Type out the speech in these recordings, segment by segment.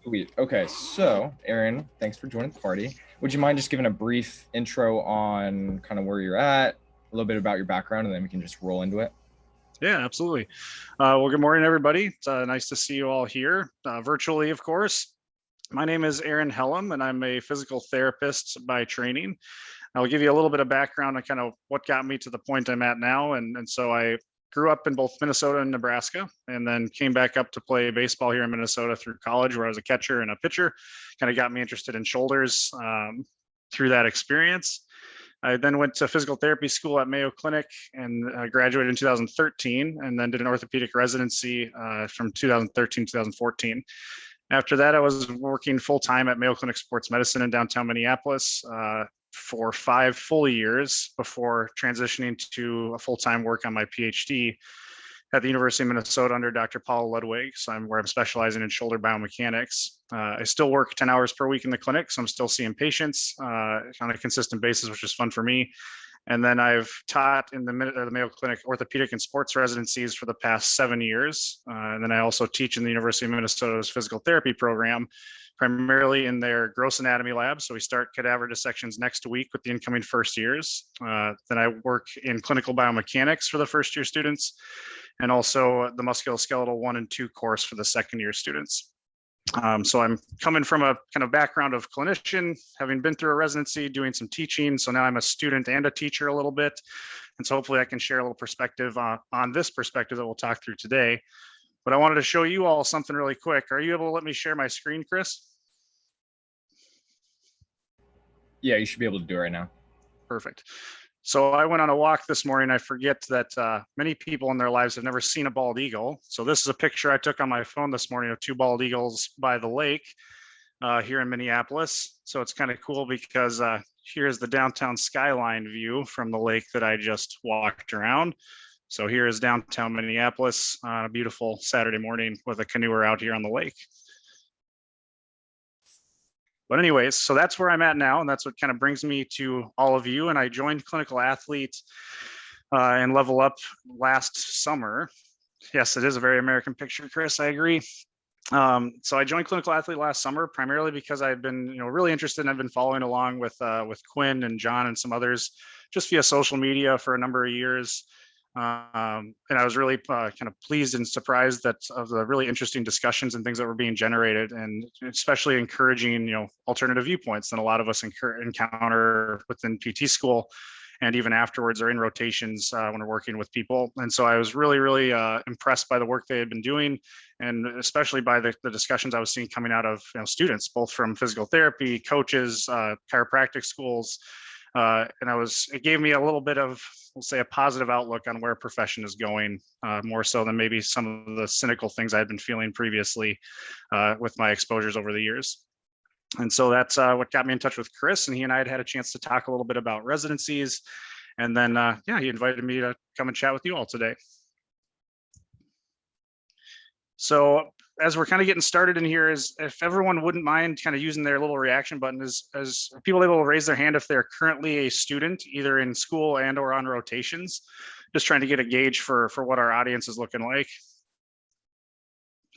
Sweet. Okay, so Aaron, thanks for joining the party. Would you mind just giving a brief intro on kind of where you're at, a little bit about your background, and then we can just roll into it? Yeah, absolutely. Well, good morning, everybody. It's nice to see you all here, virtually, of course. My name is Aaron Hellem, and I'm a physical therapist by training. I'll give you a little bit of background on kind of what got me to the point I'm at now. And so I grew up in both Minnesota and Nebraska, and then came back up to play baseball here in Minnesota through college, where I was a catcher and a pitcher. Kind of got me interested in shoulders through that experience. I then went to physical therapy school at Mayo Clinic and graduated in 2013, and then did an orthopedic residency from 2013 to 2014. After that, I was working full time at Mayo Clinic Sports Medicine in downtown Minneapolis for 5 full years before transitioning to a full time work on my PhD at the University of Minnesota under Dr. Paul Ludwig. So I'm specializing in shoulder biomechanics. I still work 10 hours per week in the clinic, so I'm still seeing patients on a consistent basis, which is fun for me. And then I've taught in the Mayo Clinic orthopedic and sports residencies for the past 7 years. And then I also teach in the University of Minnesota's physical therapy program, primarily in their gross anatomy lab. So we start cadaver dissections next week with the incoming first years. Then I work in clinical biomechanics for the first year students, and also the musculoskeletal 1 and 2 course for the second year students. So I'm coming from a kind of background of clinician, having been through a residency, doing some teaching. So now I'm a student and a teacher a little bit. And so hopefully I can share a little perspective on this perspective that we'll talk through today. But I wanted to show you all something really quick. Are you able to let me share my screen, Chris? Yeah, you should be able to do it right now. Perfect. So I went on a walk this morning. I forget that many people in their lives have never seen a bald eagle. So this is a picture I took on my phone this morning of 2 bald eagles by the lake here in Minneapolis. So it's kind of cool because here's the downtown skyline view from the lake that I just walked around. So here is downtown Minneapolis on a beautiful Saturday morning with a canoer out here on the lake. But anyways, so that's where I'm at now, and that's what kind of brings me to all of you. And I joined Clinical Athlete and Level Up last summer. Yes, it is a very American picture, Chris. I agree. So I joined Clinical Athlete last summer primarily because I've been, really interested, and I've been following along with Quinn and John and some others just via social media for a number of years. And I was really kind of pleased and surprised that of the really interesting discussions and things that were being generated, and especially encouraging, alternative viewpoints that a lot of us encounter within PT school and even afterwards or in rotations when we're working with people. And so I was really, really impressed by the work they had been doing, and especially by the discussions I was seeing coming out of students, both from physical therapy, coaches, chiropractic schools. And it gave me a little bit of, we'll say, a positive outlook on where profession is going, more so than maybe some of the cynical things I had been feeling previously with my exposures over the years. And so that's what got me in touch with Chris, and he and I had a chance to talk a little bit about residencies. And then, he invited me to come and chat with you all today. So as we're kind of getting started in here, is if everyone wouldn't mind kind of using their little reaction button, as people able to raise their hand if they're currently a student, either in school and or on rotations, just trying to get a gauge for what our audience is looking like.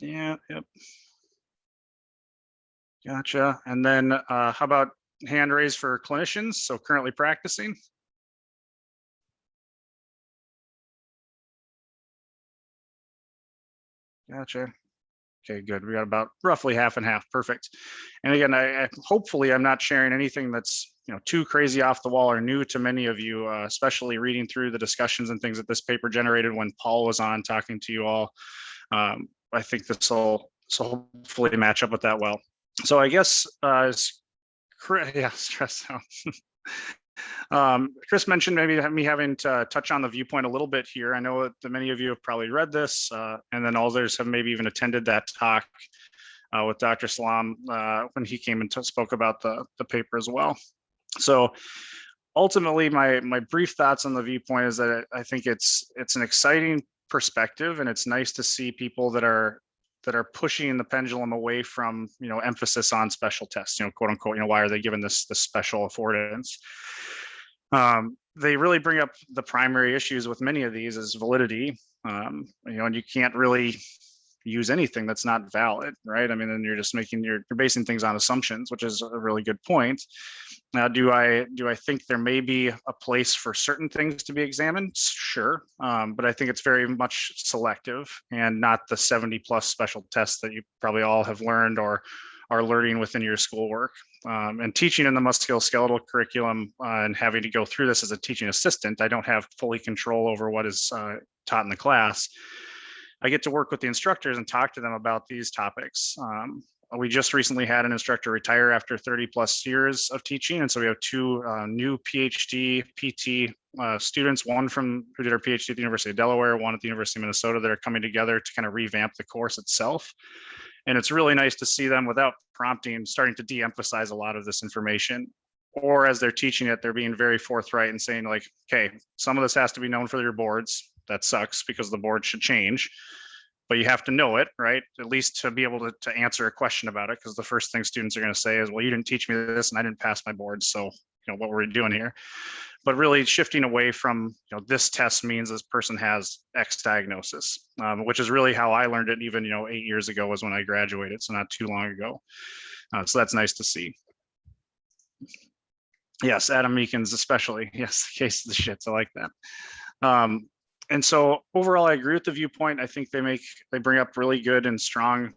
Yeah, yep. Gotcha. And then how about hand raised for clinicians? So currently practicing. Gotcha. Okay, good. We got about roughly half and half. Perfect. And again, hopefully I'm not sharing anything that's too crazy off the wall or new to many of you, especially reading through the discussions and things that this paper generated when Paul was on talking to you all. I think this will hopefully match up with that well. So I guess, stress out. Chris mentioned maybe me having to touch on the viewpoint a little bit here. I know that many of you have probably read this, and then others have maybe even attended that talk with Dr. Salam when he came and spoke about the paper as well. So ultimately, my brief thoughts on the viewpoint is that I think it's an exciting perspective, and it's nice to see people that are pushing the pendulum away from emphasis on special tests, quote unquote, why are they given this special affordance? They really bring up the primary issues with many of these is validity, and you can't really use anything that's not valid, right? I mean, then you're just you're basing things on assumptions, which is a really good point. Now, do I think there may be a place for certain things to be examined? Sure, but I think it's very much selective and not the 70 plus special tests that you probably all have learned or are learning within your schoolwork. And teaching in the musculoskeletal curriculum and having to go through this as a teaching assistant, I don't have fully control over what is taught in the class. I get to work with the instructors and talk to them about these topics. We just recently had an instructor retire after 30 plus years of teaching. And so we have two new PhD PT students, one who did our PhD at the University of Delaware, one at the University of Minnesota, that are coming together to kind of revamp the course itself. And it's really nice to see them, without prompting, starting to de-emphasize a lot of this information. Or as they're teaching it, they're being very forthright and saying, like, okay, some of this has to be known for your boards. That sucks because the board should change, but you have to know it, right? At least to be able to answer a question about it, because the first thing students are going to say is, well, you didn't teach me this and I didn't pass my board, so what were we doing here? But really shifting away from, this test means this person has X diagnosis, which is really how I learned it even, 8 years ago was when I graduated, so not too long ago. So that's nice to see. Yes, Adam Meekins especially. Yes, the case of the shits. I like that. And so overall, I agree with the viewpoint. I think they bring up really good and strong,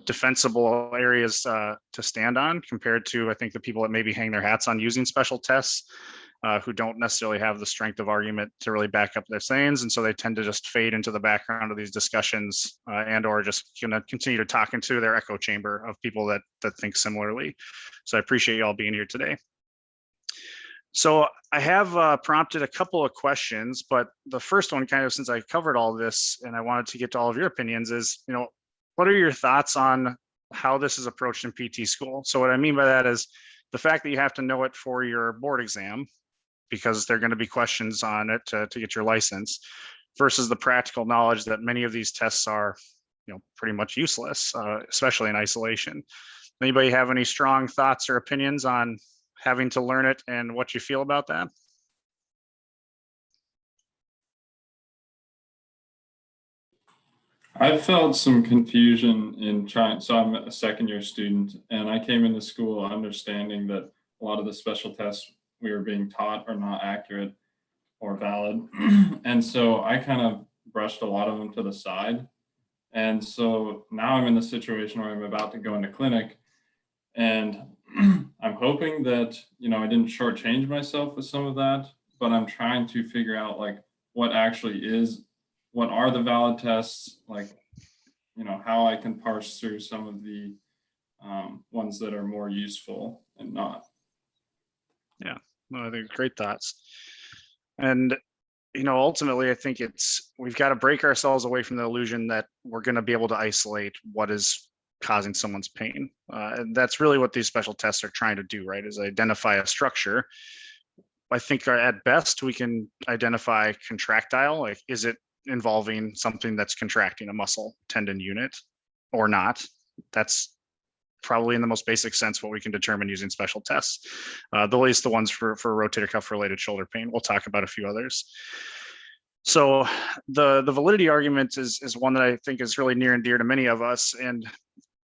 defensible areas to stand on, compared to, I think, the people that maybe hang their hats on using special tests, who don't necessarily have the strength of argument to really back up their sayings. And so they tend to just fade into the background of these discussions, and or just continue to talk into their echo chamber of people that think similarly. So I appreciate you all being here today. So I have prompted a couple of questions, but the first one, kind of, since I covered all this and I wanted to get to all of your opinions, is, what are your thoughts on how this is approached in PT school? So what I mean by that is the fact that you have to know it for your board exam, because there are going to be questions on it to get your license, versus the practical knowledge that many of these tests are, pretty much useless, especially in isolation. Anybody have any strong thoughts or opinions on having to learn it and what you feel about that? I felt some confusion in trying, so I'm a second year student, and I came into school understanding that a lot of the special tests we were being taught are not accurate or valid. And so I kind of brushed a lot of them to the side. And so now I'm in the situation where I'm about to go into clinic, and I'm hoping that, I didn't shortchange myself with some of that, but I'm trying to figure out, like, what are the valid tests, like, how I can parse through some of the ones that are more useful and not. Yeah, no, I think great thoughts. And, ultimately, I think we've got to break ourselves away from the illusion that we're going to be able to isolate what is causing someone's pain. And that's really what these special tests are trying to do, right? Is identify a structure. I think at best we can identify contractile, like, is it involving something that's contracting a muscle tendon unit or not? That's probably, in the most basic sense, what we can determine using special tests. At least the ones for rotator cuff related shoulder pain. We'll talk about a few others. So the validity argument is one that I think is really near and dear to many of us. And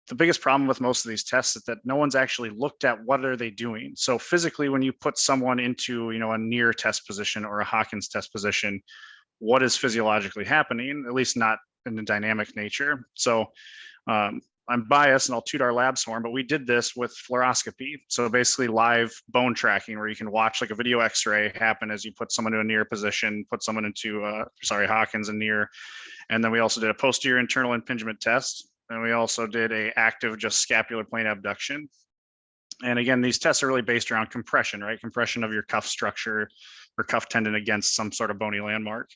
the biggest problem with most of these tests is that no one's actually looked at what are they doing. So physically, when you put someone into, a near test position or a Hawkins test position, what is physiologically happening, at least not in a dynamic nature. So I'm biased and I'll toot our lab's horn, but we did this with fluoroscopy. So basically live bone tracking, where you can watch like a video x-ray happen as you put someone to a near position, put someone into, Hawkins and near. And then we also did a posterior internal impingement test. And we also did a active just scapular plane abduction. And again, these tests are really based around compression, right? Compression of your cuff structure or cuff tendon against some sort of bony landmark.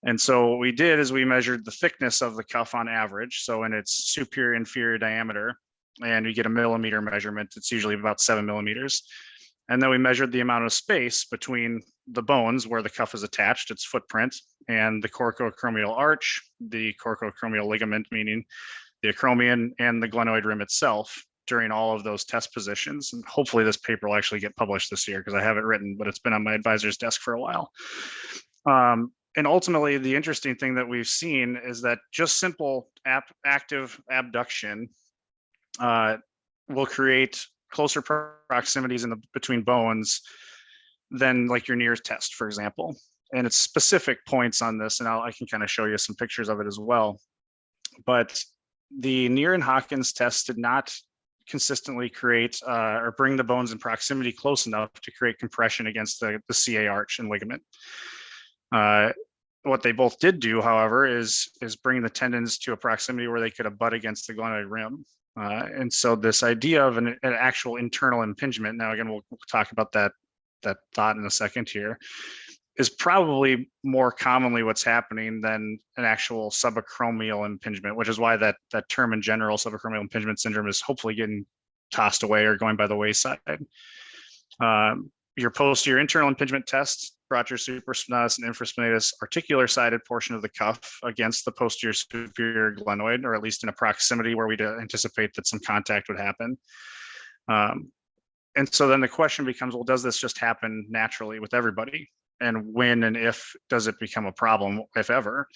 And so what we did is we measured the thickness of the cuff on average, so in its superior inferior diameter, and we get a millimeter measurement. It's usually about 7 millimeters. And then we measured the amount of space between the bones where the cuff is attached, its footprint, and the coracoacromial arch, the coracoacromial ligament, meaning the acromion, and the glenoid rim itself during all of those test positions. And hopefully this paper will actually get published this year, because I have it written, but it's been on my advisor's desk for a while. And ultimately, the interesting thing that we've seen is that just simple active abduction will create closer proximities between bones than like your NIRS test, for example. And it's specific points on this, and I can kind of show you some pictures of it as well. But the Neer and Hawkins test did not consistently create or bring the bones in proximity close enough to create compression against the CA arch and ligament. What they both did do, however, is bring the tendons to a proximity where they could abut against the glenoid rim. And so this idea of an actual internal impingement, now again, we'll talk about that thought in a second here, is probably more commonly what's happening than an actual subacromial impingement, which is why that term in general, subacromial impingement syndrome, is hopefully getting tossed away or going by the wayside. Your posterior internal impingement test brought your supraspinatus and infraspinatus articular sided portion of the cuff against the posterior superior glenoid, or at least in a proximity where we'd anticipate that some contact would happen. And so then the question becomes, well, does this just happen naturally with everybody? And when and if does it become a problem, if ever?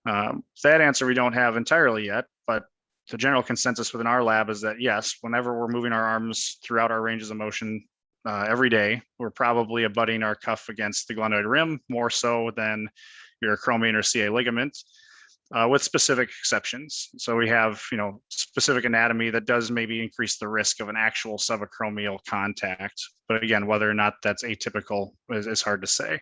That answer we don't have entirely yet, but the general consensus within our lab is that yes, whenever we're moving our arms throughout our ranges of motion every day, we're probably abutting our cuff against the glenoid rim more so than your acromion or CA ligament, with specific exceptions. So we have, specific anatomy that does maybe increase the risk of an actual subacromial contact. But again, whether or not that's atypical is hard to say.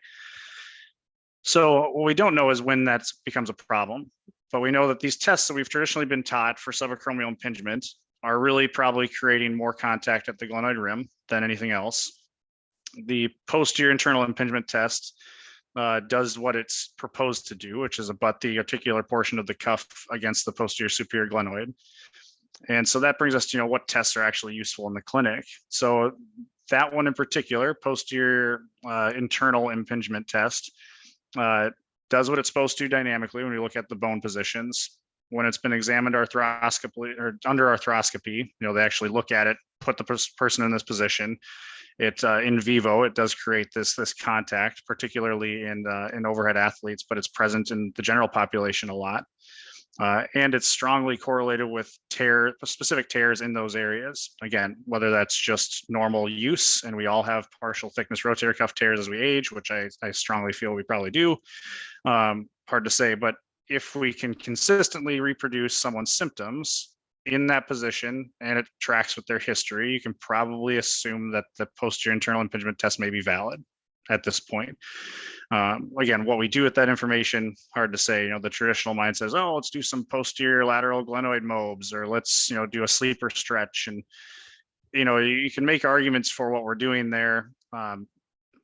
So what we don't know is when that becomes a problem, but we know that these tests that we've traditionally been taught for subacromial impingement are really probably creating more contact at the glenoid rim than anything else. The posterior internal impingement test does what it's proposed to do, which is abut the articular portion of the cuff against the posterior superior glenoid. And so that brings us to, what tests are actually useful in the clinic. So that one in particular, posterior internal impingement test, does what it's supposed to dynamically when we look at the bone positions. When it's been examined arthroscopically or under arthroscopy, they actually look at it, put the person in this position. It in vivo, it does create this contact, particularly in overhead athletes, but it's present in the general population a lot. And it's strongly correlated with specific tears in those areas. Again, whether that's just normal use, and we all have partial thickness rotator cuff tears as we age, which I strongly feel we probably do. Hard to say, but if we can consistently reproduce someone's symptoms in that position and it tracks with their history, you can probably assume that the posterior internal impingement test may be valid at this point. Again, what we do with that information, hard to say. The traditional mind says, oh, let's do some posterior lateral glenoid mobs, or let's, do a sleeper stretch. And, you can make arguments for what we're doing there.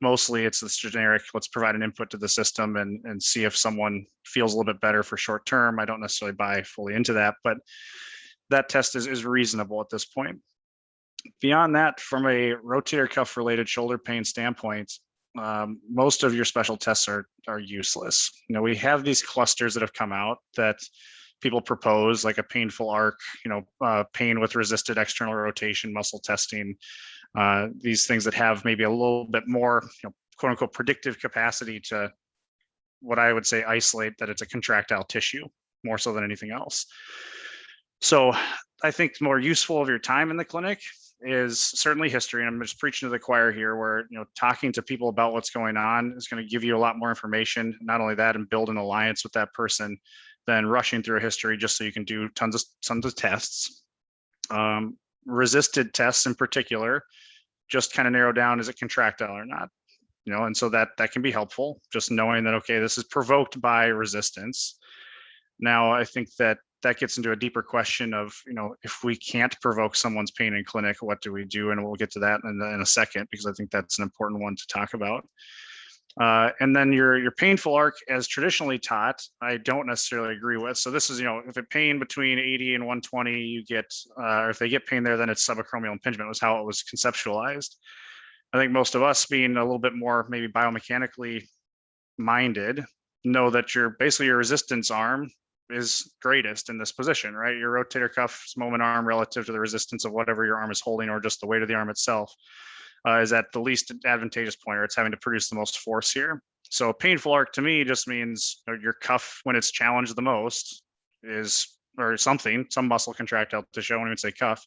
Mostly it's this generic, let's provide an input to the system and see if someone feels a little bit better for short term. I don't necessarily buy fully into that, but that test is reasonable at this point. Beyond that, from a rotator cuff related shoulder pain standpoint, most of your special tests are useless. We have these clusters that have come out that people propose, like a painful arc, pain with resisted external rotation, muscle testing, these things that have maybe a little bit more, quote unquote, predictive capacity to what I would say isolate that it's a contractile tissue more so than anything else. So I think more useful of your time in the clinic is certainly history. And I'm just preaching to the choir here where, talking to people about what's going on is going to give you a lot more information. Not only that, and build an alliance with that person than rushing through a history just so you can do tons of tests. Resisted tests in particular, just kind of narrow down, is it contractile or not? And so that can be helpful, just knowing that, okay, this is provoked by resistance. Now, I think that gets into a deeper question of, if we can't provoke someone's pain in clinic, what do we do? And we'll get to that in a second, because I think that's an important one to talk about. And then your painful arc as traditionally taught, I don't necessarily agree with. So this is, if it pain between 80 and 120, you get, or if they get pain there, then it's subacromial impingement, was how it was conceptualized. I think most of us, being a little bit more maybe biomechanically minded, know that your resistance arm is greatest in this position, right? Your rotator cuff's moment arm relative to the resistance of whatever your arm is holding, or just the weight of the arm itself, is at the least advantageous point, or it's having to produce the most force here. So a painful arc to me just means your cuff, when it's challenged the most, is, or something, some muscle contractile tissue, I won't even say cuff,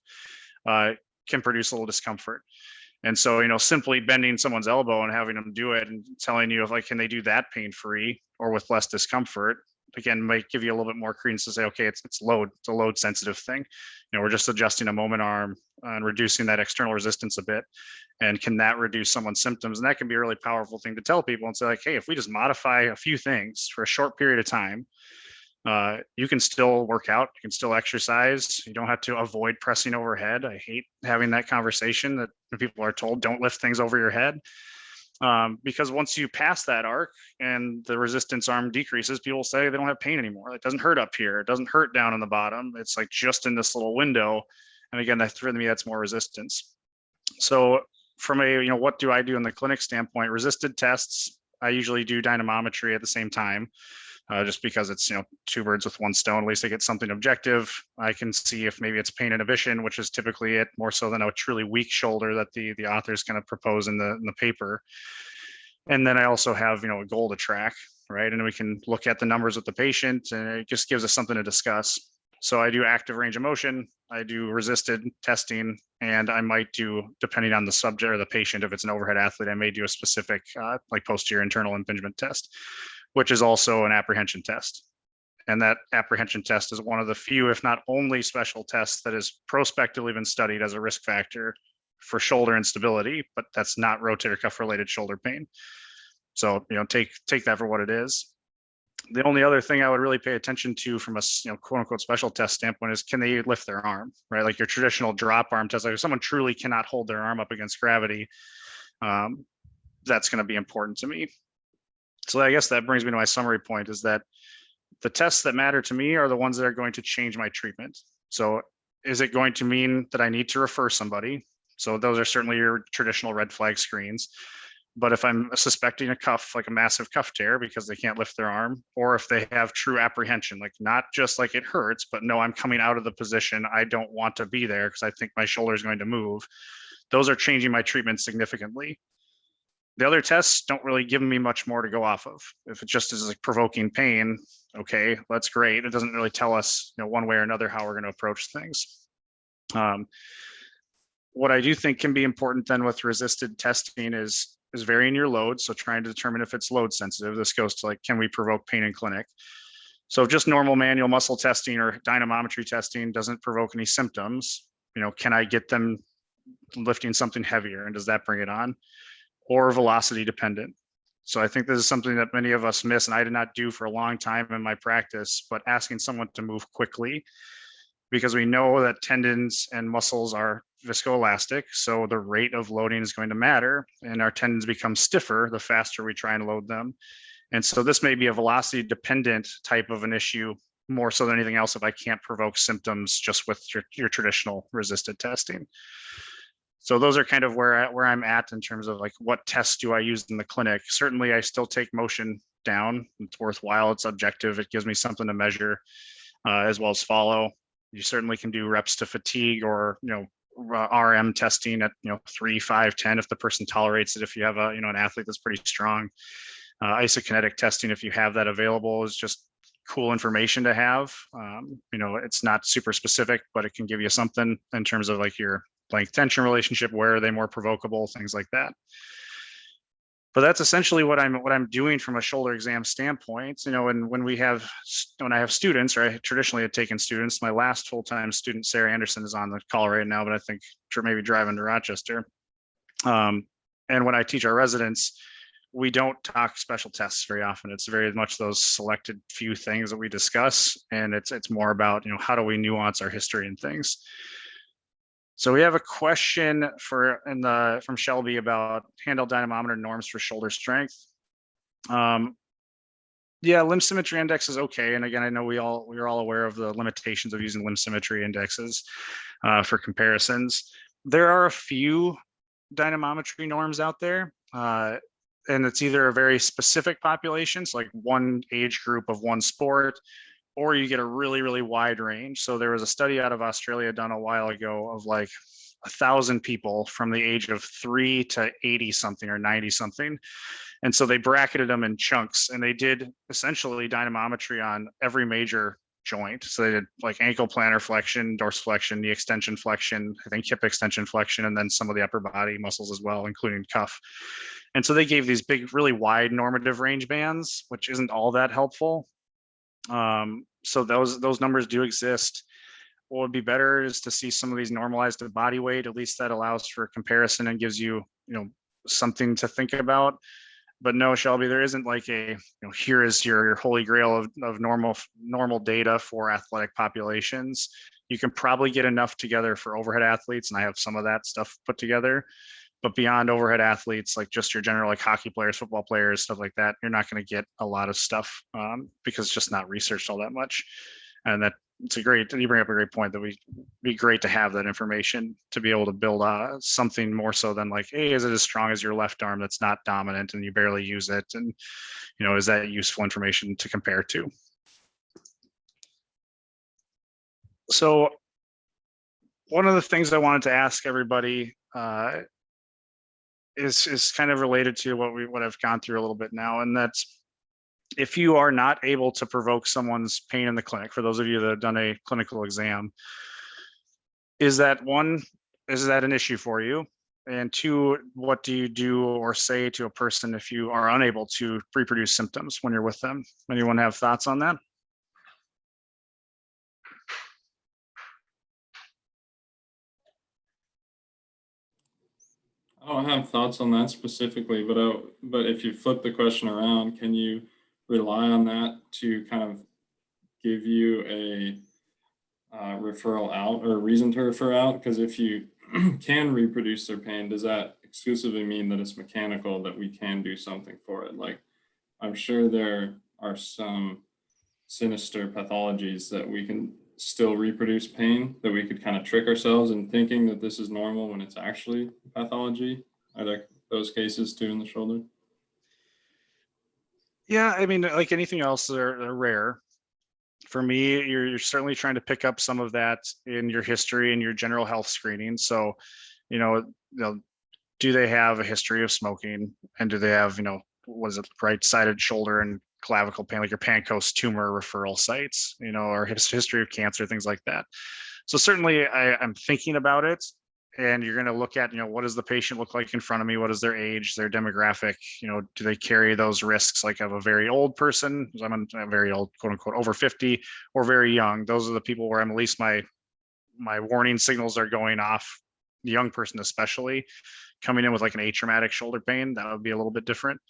can produce a little discomfort. And so, simply bending someone's elbow and having them do it and telling you if like, can they do that pain free or with less discomfort, again, might give you a little bit more credence to say, okay, it's load, it's a load sensitive thing. We're just adjusting a moment arm and reducing that external resistance a bit. And can that reduce someone's symptoms? And that can be a really powerful thing to tell people and say like, hey, if we just modify a few things for a short period of time, you can still work out, you can still exercise. You don't have to avoid pressing overhead. I hate having that conversation that people are told don't lift things over your head. Because once you pass that arc and the resistance arm decreases, people say they don't have pain anymore. It doesn't hurt up here. It doesn't hurt down in the bottom. It's like just in this little window. And again, that for me, that's more resistance. So from a, what do I do in the clinic standpoint? Resisted tests, I usually do dynamometry at the same time. Just because it's, two birds with one stone. At least I get something objective. I can see if maybe it's pain inhibition, which is typically it, more so than a truly weak shoulder that the author is going to propose in the paper. And then I also have, a goal to track, right? And we can look at the numbers with the patient, and it just gives us something to discuss. So I do active range of motion, I do resisted testing, and I might do, depending on the subject or the patient, if it's an overhead athlete, I may do a specific like posterior internal impingement test, which is also an apprehension test. And that apprehension test is one of the few, if not only, special tests that has prospectively been studied as a risk factor for shoulder instability, but that's not rotator cuff related shoulder pain. So, take that for what it is. The only other thing I would really pay attention to from a quote unquote special test standpoint is, can they lift their arm, right? Like your traditional drop arm test, like if someone truly cannot hold their arm up against gravity, that's going to be important to me. So I guess that brings me to my summary point, is that the tests that matter to me are the ones that are going to change my treatment. So is it going to mean that I need to refer somebody? So those are certainly your traditional red flag screens. But if I'm suspecting a cuff, like a massive cuff tear because they can't lift their arm, or if they have true apprehension, like not just like it hurts, but no, I'm coming out of the position, I don't want to be there because I think my shoulder is going to move, those are changing my treatment significantly. The other tests don't really give me much more to go off of. If it just is like provoking pain, okay, that's great. It doesn't really tell us, one way or another how we're going to approach things. What I do think can be important then with resisted testing is varying your load. So trying to determine if it's load sensitive. This goes to like, can we provoke pain in clinic? So if just normal manual muscle testing or dynamometry testing doesn't provoke any symptoms, can I get them lifting something heavier, and does that bring it on? Or velocity dependent. So I think this is something that many of us miss, and I did not do for a long time in my practice, but asking someone to move quickly, because we know that tendons and muscles are viscoelastic. So the rate of loading is going to matter, and our tendons become stiffer the faster we try and load them. And so this may be a velocity dependent type of an issue more so than anything else if I can't provoke symptoms just with your traditional resisted testing. So those are kind of where I'm at in terms of like, what tests do I use in the clinic? Certainly I still take motion down. It's worthwhile, it's objective, it gives me something to measure, as well as follow. You certainly can do reps to fatigue, or RM testing at 3, 5, 10 if the person tolerates it. If you have an athlete that's pretty strong, isokinetic testing, if you have that available, is just cool information to have. It's not super specific, but it can give you something in terms of like your length tension relationship, where are they more provocable, things like that. But that's essentially what I'm doing from a shoulder exam standpoint. And when I have students, or I traditionally had taken students, my last full-time student, Sarah Anderson, is on the call right now, but I think maybe driving to Rochester. And when I teach our residents, we don't talk special tests very often. It's very much those selected few things that we discuss, and it's more about how do we nuance our history and things. So we have a question from Shelby about handheld dynamometer norms for shoulder strength. Yeah, limb symmetry index is okay. And again, I know we're all aware of the limitations of using limb symmetry indexes for comparisons. There are a few dynamometry norms out there, and it's either a very specific population, so like one age group of one sport, or you get a really, really wide range. So there was a study out of Australia done a while ago of like 1,000 people from the age of 3 to 80 something or 90 something. And so they bracketed them in chunks, and they did essentially dynamometry on every major joint. So they did like ankle plantar flexion, dorsiflexion, knee extension flexion, I think hip extension flexion, and then some of the upper body muscles as well, including cuff. And so they gave these big, really wide normative range bands, which isn't all that helpful. So those numbers do exist. What would be better is to see some of these normalized to body weight. At least that allows for comparison and gives you, something to think about. But no, Shelby, there isn't like here is your holy grail of normal data for athletic populations. You can probably get enough together for overhead athletes, and I have some of that stuff put together. But beyond overhead athletes, like just your general like hockey players, football players, stuff like that, you're not going to get a lot of stuff because it's just not researched all that much. And you bring up a great point that would be great to have that information to be able to build something more so than like, hey, is it as strong as your left arm that's not dominant and you barely use it? And, is that useful information to compare to? So one of the things I wanted to ask everybody is kind of related to what I've gone through a little bit now, and that's if you are not able to provoke someone's pain in the clinic, for those of you that have done a clinical exam, is that an issue for you? And two, what do you do or say to a person if you are unable to reproduce symptoms when you're with them? Anyone have thoughts on that? I don't have thoughts on that specifically, but if you flip the question around, can you rely on that to kind of give you a referral out or a reason to refer out? Because if you can reproduce their pain, does that exclusively mean that it's mechanical, that we can do something for it? Like, I'm sure there are some sinister pathologies that we can still reproduce pain, that we could kind of trick ourselves in thinking that this is normal when it's actually pathology. Are there those cases too in the shoulder? Yeah, I mean, like anything else, they're rare. For me, you're certainly trying to pick up some of that in your history and your general health screening. So, do they have a history of smoking, and do they have, what is it, right-sided shoulder and clavicle pain, like your Pancoast tumor referral sites, or history of cancer, things like that. So certainly I'm thinking about it. And you're going to look at, what does the patient look like in front of me? What is their age, their demographic? Do they carry those risks like of a very old person? I'm very old, quote unquote, over 50, or very young. Those are the people where I'm at least my warning signals are going off. The young person, especially coming in with like an atraumatic shoulder pain, that would be a little bit different.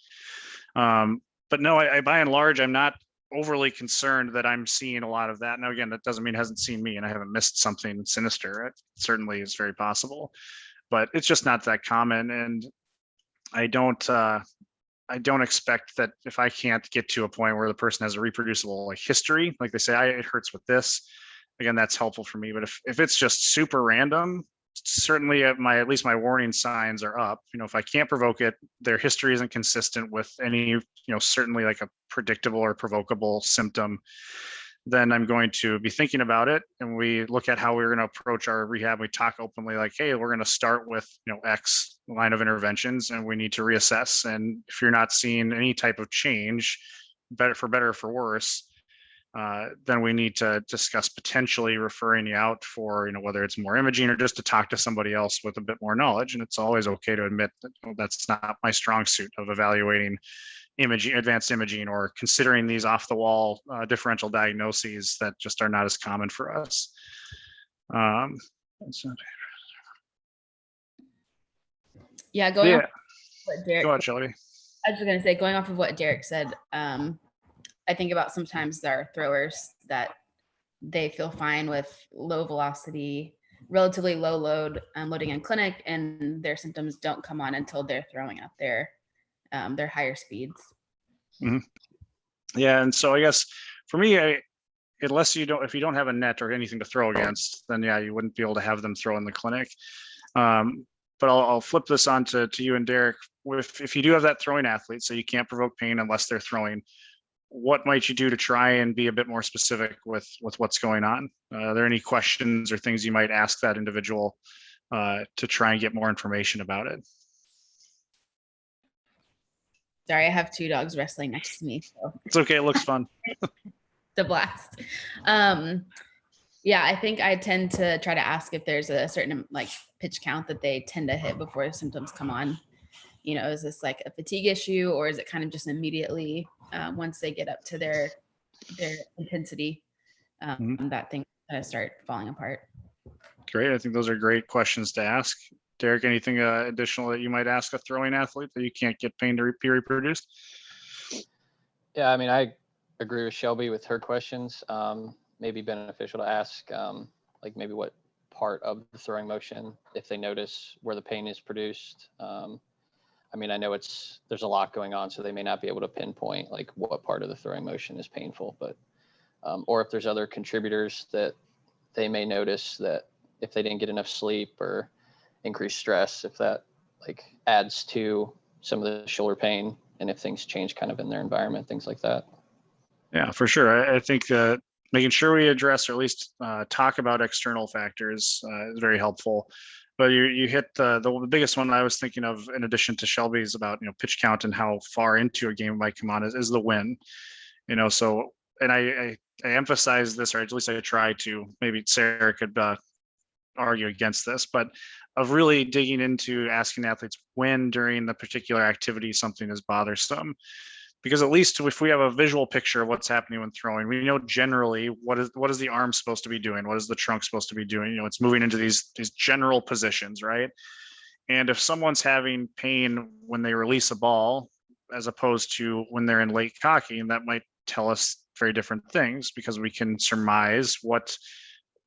But no, I by and large, I'm not overly concerned that I'm seeing a lot of that. Now, again, that doesn't mean it hasn't seen me and I haven't missed something sinister. It certainly is very possible, but it's just not that common. And I don't expect that if I can't get to a point where the person has a reproducible like history, like they say, it hurts with this. Again, that's helpful for me. But if it's just super random, certainly at least my warning signs are up. If I can't provoke it, their history isn't consistent with any, certainly like a predictable or provocable symptom, then I'm going to be thinking about it. And we look at how we're going to approach our rehab. We talk openly like, hey, we're going to start with, X line of interventions, and we need to reassess. And if you're not seeing any type of change, better or for worse, then we need to discuss potentially referring you out for, whether it's more imaging or just to talk to somebody else with a bit more knowledge. And it's always okay to admit that that's not my strong suit of evaluating advanced imaging, or considering these off the wall differential diagnoses that just are not as common for us. Yeah, going off what Derek, go ahead, Shelby. I was just going to say, going off of what Derek said, I think about sometimes there are throwers that they feel fine with low velocity, relatively low load loading in clinic, and their symptoms don't come on until they're throwing at their higher speeds. Mm-hmm. Yeah, and so I guess for me, if you don't have a net or anything to throw against, then yeah, you wouldn't be able to have them throw in the clinic. But I'll flip this on to you and Derek. If you do have that throwing athlete, so you can't provoke pain unless they're throwing, what might you do to try and be a bit more specific with what's going on? Are there any questions or things you might ask that individual to try and get more information about it. Sorry, I have 2 dogs wrestling next to me. So It's okay. It looks fun. the blast. Yeah, I think I tend to try to ask if there's a certain like pitch count that they tend to hit before symptoms come on. Is this like a fatigue issue, or is it kind of just immediately once they get up to their intensity that things kind of start falling apart? Great. I think those are great questions to ask. Derek, anything additional that you might ask a throwing athlete that you can't get pain to be reproduced? Yeah, I mean, I agree with Shelby with her questions. Maybe beneficial to ask, like maybe what part of the throwing motion, if they notice where the pain is produced. I mean, I know there's a lot going on, so they may not be able to pinpoint like what part of the throwing motion is painful, but or if there's other contributors that they may notice that if they didn't get enough sleep or increased stress, if that like adds to some of the shoulder pain, and if things change kind of in their environment, things like that. Yeah, for sure. I think making sure we address or at least talk about external factors is very helpful. But you hit the biggest one I was thinking of, in addition to Shelby's, about pitch count and how far into a game it might come on, is the win. So, and I emphasize this, or at least I try to. Maybe Sarah could argue against this, but of really digging into asking athletes when during the particular activity something is bothersome. Because at least if we have a visual picture of what's happening when throwing, we know generally what is the arm supposed to be doing, what is the trunk supposed to be doing. It's moving into these general positions, right? And if someone's having pain when they release a ball, as opposed to when they're in late cocking, that might tell us very different things, because we can surmise what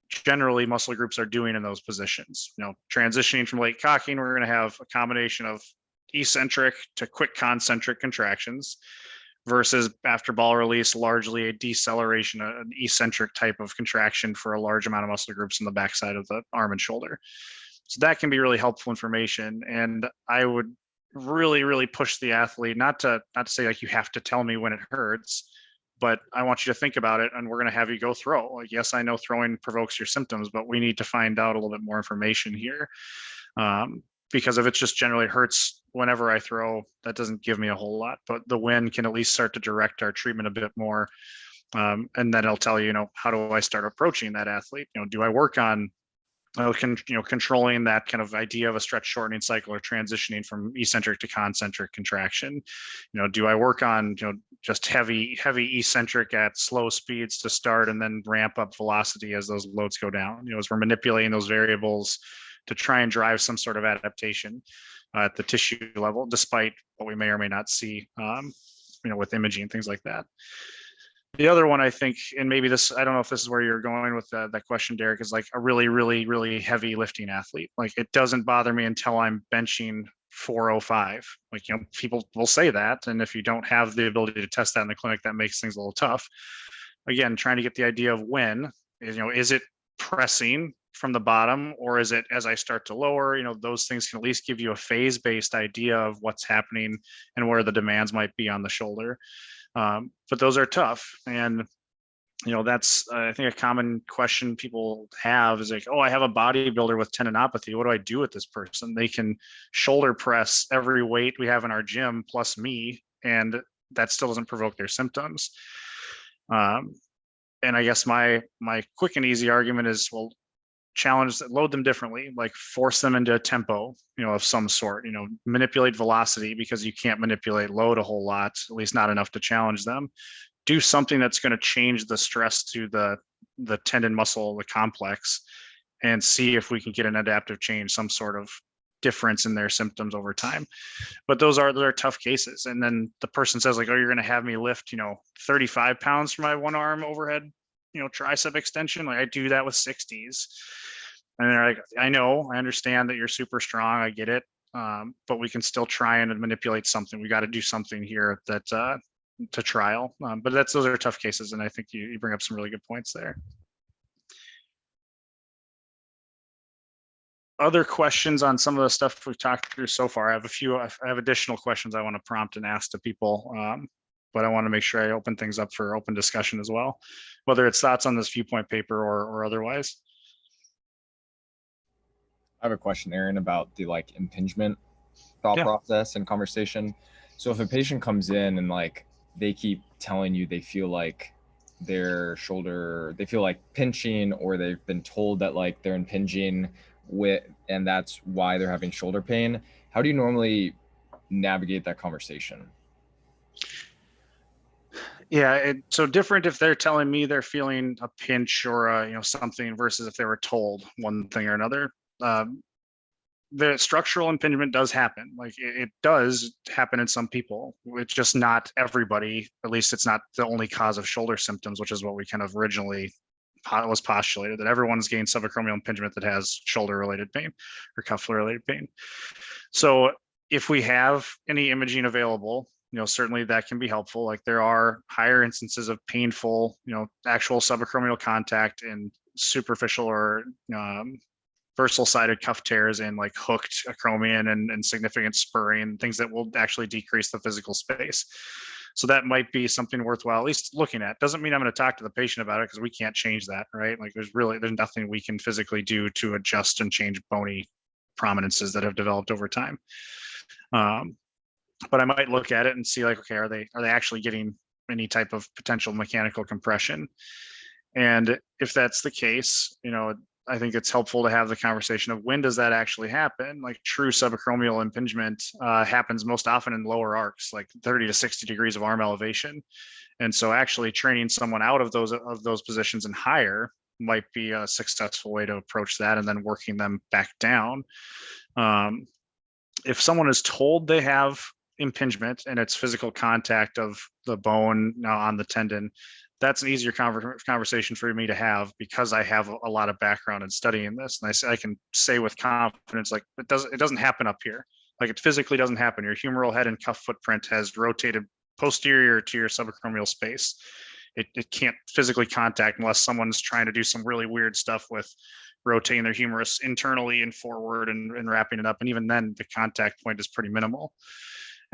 generally muscle groups are doing in those positions. Transitioning from late cocking, we're going to have a combination of eccentric to quick concentric contractions, versus after ball release, largely a deceleration, an eccentric type of contraction for a large amount of muscle groups in the backside of the arm and shoulder. So that can be really helpful information. And I would really, really push the athlete not to say like, you have to tell me when it hurts, but I want you to think about it, and we're going to have you go throw. Like, yes, I know throwing provokes your symptoms, but we need to find out a little bit more information here. Because if it's just generally hurts whenever I throw, that doesn't give me a whole lot. But the win can at least start to direct our treatment a bit more. And then it'll tell you, how do I start approaching that athlete? Do I work on controlling that kind of idea of a stretch shortening cycle, or transitioning from eccentric to concentric contraction? Do I work on just heavy eccentric at slow speeds to start, and then ramp up velocity as those loads go down? As we're manipulating those variables to try and drive some sort of adaptation at the tissue level, despite what we may or may not see, with imaging, things like that. The other one, I think, and maybe this, I don't know if this is where you're going with that question, Derek, is like a really, really, really heavy lifting athlete. Like, it doesn't bother me until I'm benching 405. Like, people will say that. And if you don't have the ability to test that in the clinic, that makes things a little tough. Again, trying to get the idea of when is it pressing from the bottom, or is it as I start to lower? Those things can at least give you a phase-based idea of what's happening and where the demands might be on the shoulder. But those are tough. And, that's, I think, a common question people have is like, oh, I have a bodybuilder with tendinopathy. What do I do with this person? They can shoulder press every weight we have in our gym plus me, and that still doesn't provoke their symptoms. And I guess my quick and easy argument is, well, load them differently, like force them into a tempo, of some sort, manipulate velocity, because you can't manipulate load a whole lot, at least not enough to challenge them. Do something that's going to change the stress to the tendon muscle, the complex, and see if we can get an adaptive change, some sort of difference in their symptoms over time. But those are tough cases. And then the person says like, oh, you're going to have me lift, 35 pounds for my one arm overhead, tricep extension. Like, I do that with 60s. And they're like, I know, I understand that you're super strong. I get it. But we can still try and manipulate something. We got to do something here that to trial. But those are tough cases. And I think you bring up some really good points there. Other questions on some of the stuff we've talked through so far? I have additional questions I want to prompt and ask to people. But I want to make sure I open things up for open discussion as well, whether it's thoughts on this viewpoint paper or otherwise. I have a question, Aaron, about the like impingement thought Yeah. process and conversation. So if a patient comes in and like they keep telling you they feel like their shoulder, they feel like pinching, or they've been told that like they're impinging with, and that's why they're having shoulder pain, how do you normally navigate that conversation? Yeah, so different if they're telling me they're feeling a pinch or something versus if they were told one thing or another. Um, the structural impingement does happen. Like it does happen in some people. It's just not everybody. At least it's not the only cause of shoulder symptoms, which is what we kind of originally was postulated, that everyone's gained subacromial impingement that has shoulder related pain or cuff related pain. So if we have any imaging available, certainly that can be helpful. Like there are higher instances of painful, actual subacromial contact and superficial or versal sided cuff tears and like hooked acromion and significant spurring, things that will actually decrease the physical space. So that might be something worthwhile at least looking at. Doesn't mean I'm going to talk to the patient about it because we can't change that, right? Like there's nothing we can physically do to adjust and change bony prominences that have developed over time. But I might look at it and see like, okay, are they actually getting any type of potential mechanical compression? And if that's the case, I think it's helpful to have the conversation of when does that actually happen? Like true subacromial impingement happens most often in lower arcs, like 30 to 60 degrees of arm elevation. And so actually training someone out of those positions and higher might be a successful way to approach that, and then working them back down. If someone is told they have impingement and it's physical contact of the bone on the tendon, that's an easier conversation for me to have because I have a lot of background in studying this. And I can say with confidence, like it doesn't happen up here. Like it physically doesn't happen. Your humeral head and cuff footprint has rotated posterior to your subacromial space. It can't physically contact unless someone's trying to do some really weird stuff with rotating their humerus internally and forward and wrapping it up. And even then the contact point is pretty minimal.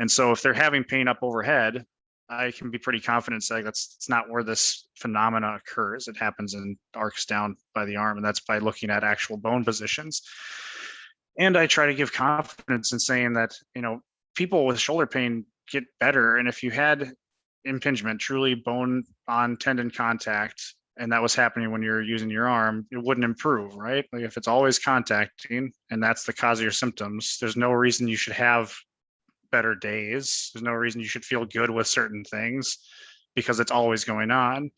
And so if they're having pain up overhead, I can be pretty confident saying that's not where this phenomena occurs. It happens in arcs down by the arm, and that's by looking at actual bone positions. And I try to give confidence in saying that, people with shoulder pain get better. And if you had impingement, truly bone on tendon contact, and that was happening when you're using your arm, it wouldn't improve, right? Like if it's always contacting and that's the cause of your symptoms, there's no reason you should have better days. There's no reason you should feel good with certain things because it's always going on.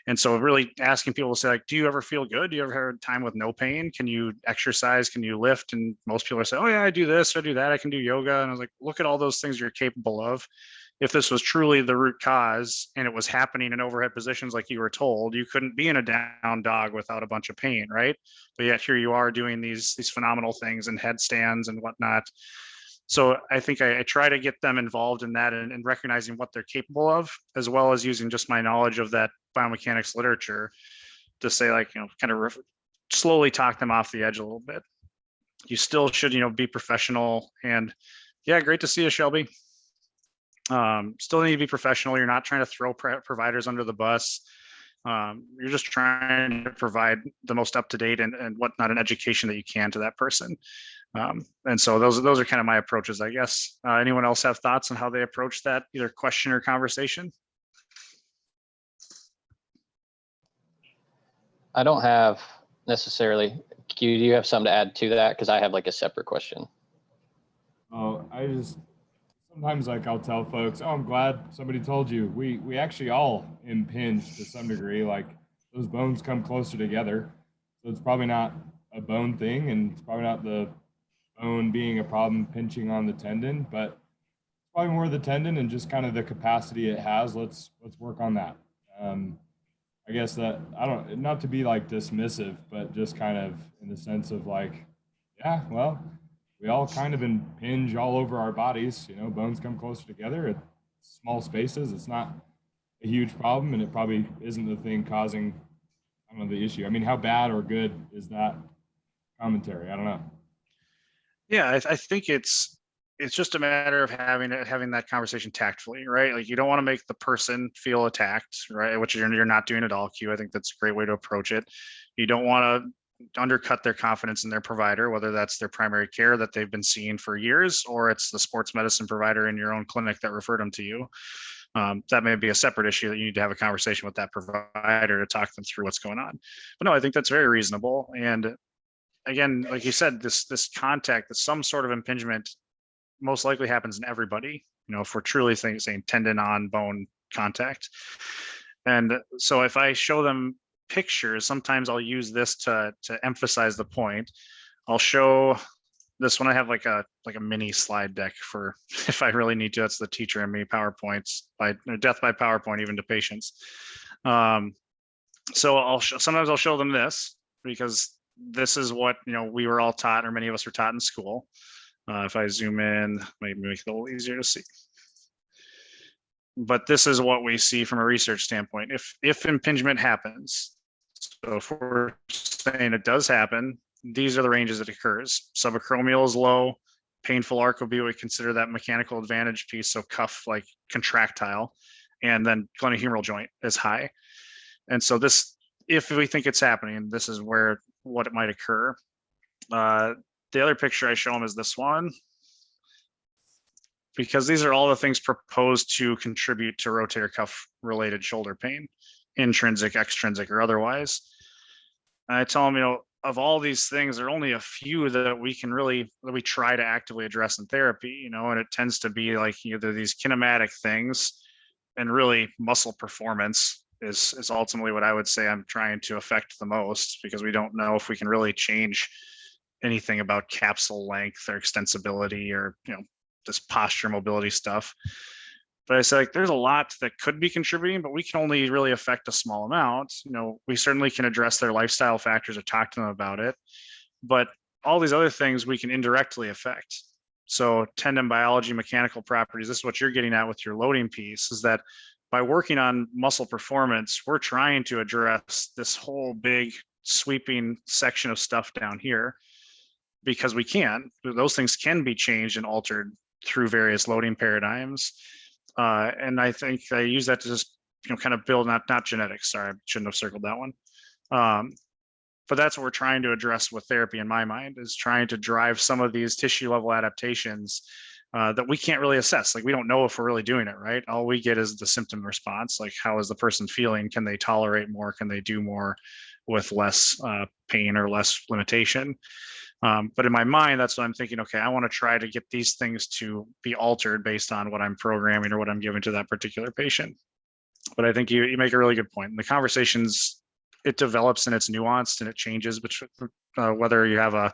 And so really asking people to say, like, do you ever feel good? Do you ever have a time with no pain? Can you exercise? Can you lift? And most people are saying, oh yeah, I do this, I do that, I can do yoga. And I was like, look at all those things you're capable of. If this was truly the root cause and it was happening in overhead positions like you were told, you couldn't be in a down dog without a bunch of pain, right? But yet here you are doing these phenomenal things and headstands and whatnot. So I think I try to get them involved in that and recognizing what they're capable of, as well as using just my knowledge of that biomechanics literature to say, like, kind of slowly talk them off the edge a little bit. You still should, be professional. And yeah, great to see you, Shelby. Still need to be professional. You're not trying to throw providers under the bus. You're just trying to provide the most up-to-date and whatnot an education that you can to that person. And so those are kind of my approaches, I guess. Anyone else have thoughts on how they approach that either question or conversation? I don't have necessarily. Q, do you have something to add to that? Because I have like a separate question. Oh, I just sometimes like I'll tell folks, oh, I'm glad somebody told you. We actually all impinge to some degree. Like those bones come closer together. So it's probably not a bone thing, and it's probably not the bone being a problem pinching on the tendon, but it's probably more the tendon and just kind of the capacity it has. Let's work on that. I guess that not to be like dismissive, but just kind of in the sense of like, yeah, well, we all kind of impinge all over our bodies. Bones come closer together at small spaces. It's not a huge problem, and it probably isn't the thing causing, I don't know, the issue. I mean, how bad or good is that commentary? I don't know. Yeah, I think it's just a matter of having that conversation tactfully, right? Like you don't want to make the person feel attacked, right? Which you're not doing at all, Q. I think that's a great way to approach it. You don't want to undercut their confidence in their provider, whether that's their primary care that they've been seeing for years, or it's the sports medicine provider in your own clinic that referred them to you. That may be a separate issue that you need to have a conversation with that provider to talk them through what's going on. But no, I think that's very reasonable. And again, like you said, this contact, some sort of impingement most likely happens in everybody, if we're truly saying tendon on bone contact. And so if I show them pictures, sometimes I'll use this to emphasize the point. I'll show this one. I have like a mini slide deck for if I really need to. That's the teacher and me PowerPoints death by PowerPoint, even to patients. So sometimes I'll show them this because this is what we were all taught, or many of us were taught in school. If I zoom in, maybe make it a little easier to see. But this is what we see from a research standpoint. If impingement happens, so if we're saying it does happen, these are the ranges it occurs. Subacromial is low. Painful arc would be what we consider that mechanical advantage piece, so cuff like contractile, and then glenohumeral joint is high. And so this, if we think it's happening, this is what it might occur. The other picture I show them is this one, because these are all the things proposed to contribute to rotator cuff related shoulder pain, intrinsic, extrinsic, or otherwise. And I tell them, of all these things, there are only a few that we try to actively address in therapy, and it tends to be like either these kinematic things, and really muscle performance is ultimately what I would say I'm trying to affect the most, because we don't know if we can really change anything about capsule length or extensibility or this posture mobility stuff. But I say, there's a lot that could be contributing, but we can only really affect a small amount. We certainly can address their lifestyle factors or talk to them about it, but all these other things we can indirectly affect. So tendon biology, mechanical properties, this is what you're getting at with your loading piece, is that by working on muscle performance, we're trying to address this whole big sweeping section of stuff down here, because those things can be changed and altered through various loading paradigms. And I think I use that to just, kind of build, not genetics. Sorry, I shouldn't have circled that one. But that's what we're trying to address with therapy in my mind, is trying to drive some of these tissue level adaptations that we can't really assess. Like, we don't know if we're really doing it right. All we get is the symptom response. Like, how is the person feeling? Can they tolerate more? Can they do more with less pain or less limitation? But in my mind, that's what I'm thinking. Okay, I want to try to get these things to be altered based on what I'm programming or what I'm giving to that particular patient. But I think you make a really good point. In the conversations, it develops and it's nuanced and it changes, whether you have a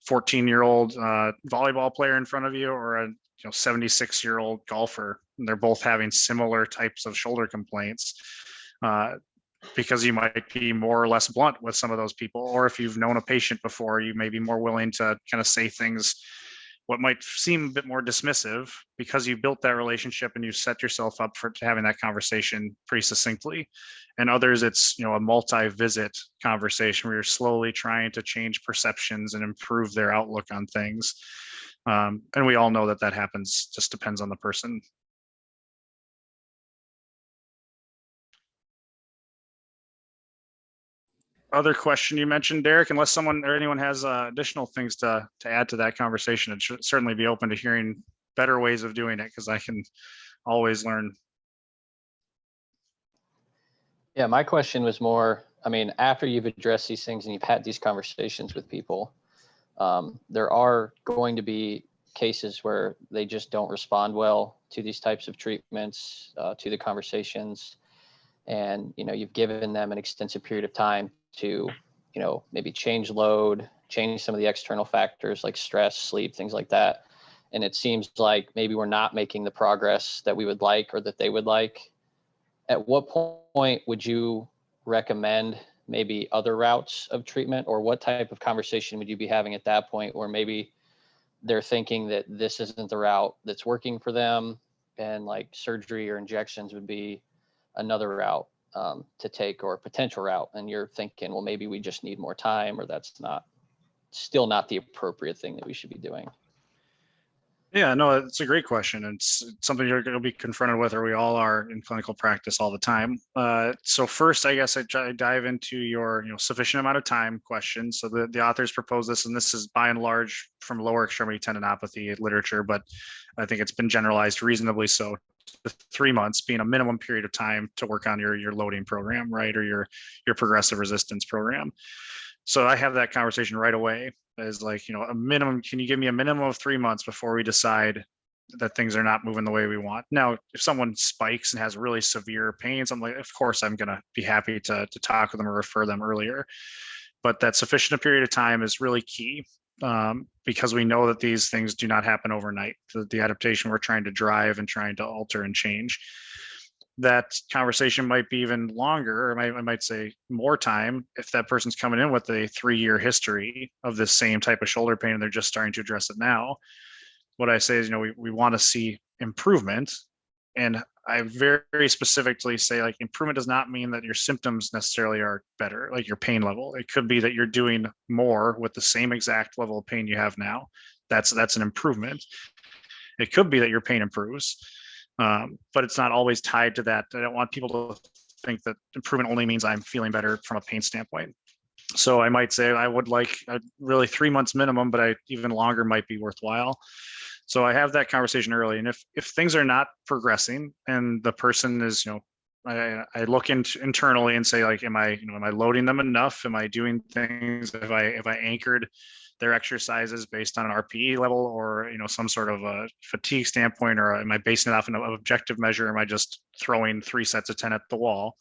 14-year-old volleyball player in front of you or a 76-year-old golfer, and they're both having similar types of shoulder complaints. Because you might be more or less blunt with some of those people, or if you've known a patient before, you may be more willing to kind of say things what might seem a bit more dismissive, because you built that relationship and you set yourself up for having that conversation pretty succinctly. And others, it's a multi-visit conversation where you're slowly trying to change perceptions and improve their outlook on things. And we all know that happens, just depends on the person. Other question you mentioned, Derek, unless someone or anyone has additional things to add to that conversation, it should certainly be open to hearing better ways of doing it, because I can always learn. Yeah, my question was more, after you've addressed these things and you've had these conversations with people, there are going to be cases where they just don't respond well to these types of treatments, to the conversations. And, you've given them an extensive period of time to, maybe change load, change some of the external factors like stress, sleep, things like that. And it seems like maybe we're not making the progress that we would like or that they would like. At what point would you recommend maybe other routes of treatment, or what type of conversation would you be having at that point where maybe they're thinking that this isn't the route that's working for them, and like surgery or injections would be another route to take, or a potential route, and you're thinking, well, maybe we just need more time, or that's still not the appropriate thing that we should be doing? Yeah, no, it's a great question. It's something you're going to be confronted with, or we all are in clinical practice all the time. So first, I guess I try to dive into your, sufficient amount of time question. So the authors propose this, and this is by and large from lower extremity tendinopathy literature, but I think it's been generalized reasonably so. 3 months being a minimum period of time to work on your loading program, right, or your progressive resistance program. So I have that conversation right away as like, a minimum, can you give me a minimum of 3 months before we decide that things are not moving the way we want? Now, if someone spikes and has really severe pains, I'm like, of course, I'm going to be happy to talk with them or refer them earlier. But that sufficient a period of time is really key, because we know that these things do not happen overnight. The adaptation we're trying to drive and trying to alter and change. That conversation might be even longer, or I might say more time, if that person's coming in with a 3-year history of the same type of shoulder pain and they're just starting to address it now. What I say is, we want to see improvement. And I very specifically say, like, improvement does not mean that your symptoms necessarily are better, like your pain level. It could be that you're doing more with the same exact level of pain you have now. That's an improvement. It could be that your pain improves, but it's not always tied to that. I don't want people to think that improvement only means I'm feeling better from a pain standpoint. So I might say I would like really 3 months minimum, but even longer might be worthwhile. So I have that conversation early. And if things are not progressing and the person is, I look internally and say, like, am I loading them enough? Am I doing things? If I anchored their exercises based on an RPE level, or some sort of a fatigue standpoint, or am I basing it off an objective measure? Am I just throwing 3 sets of 10 at the wall?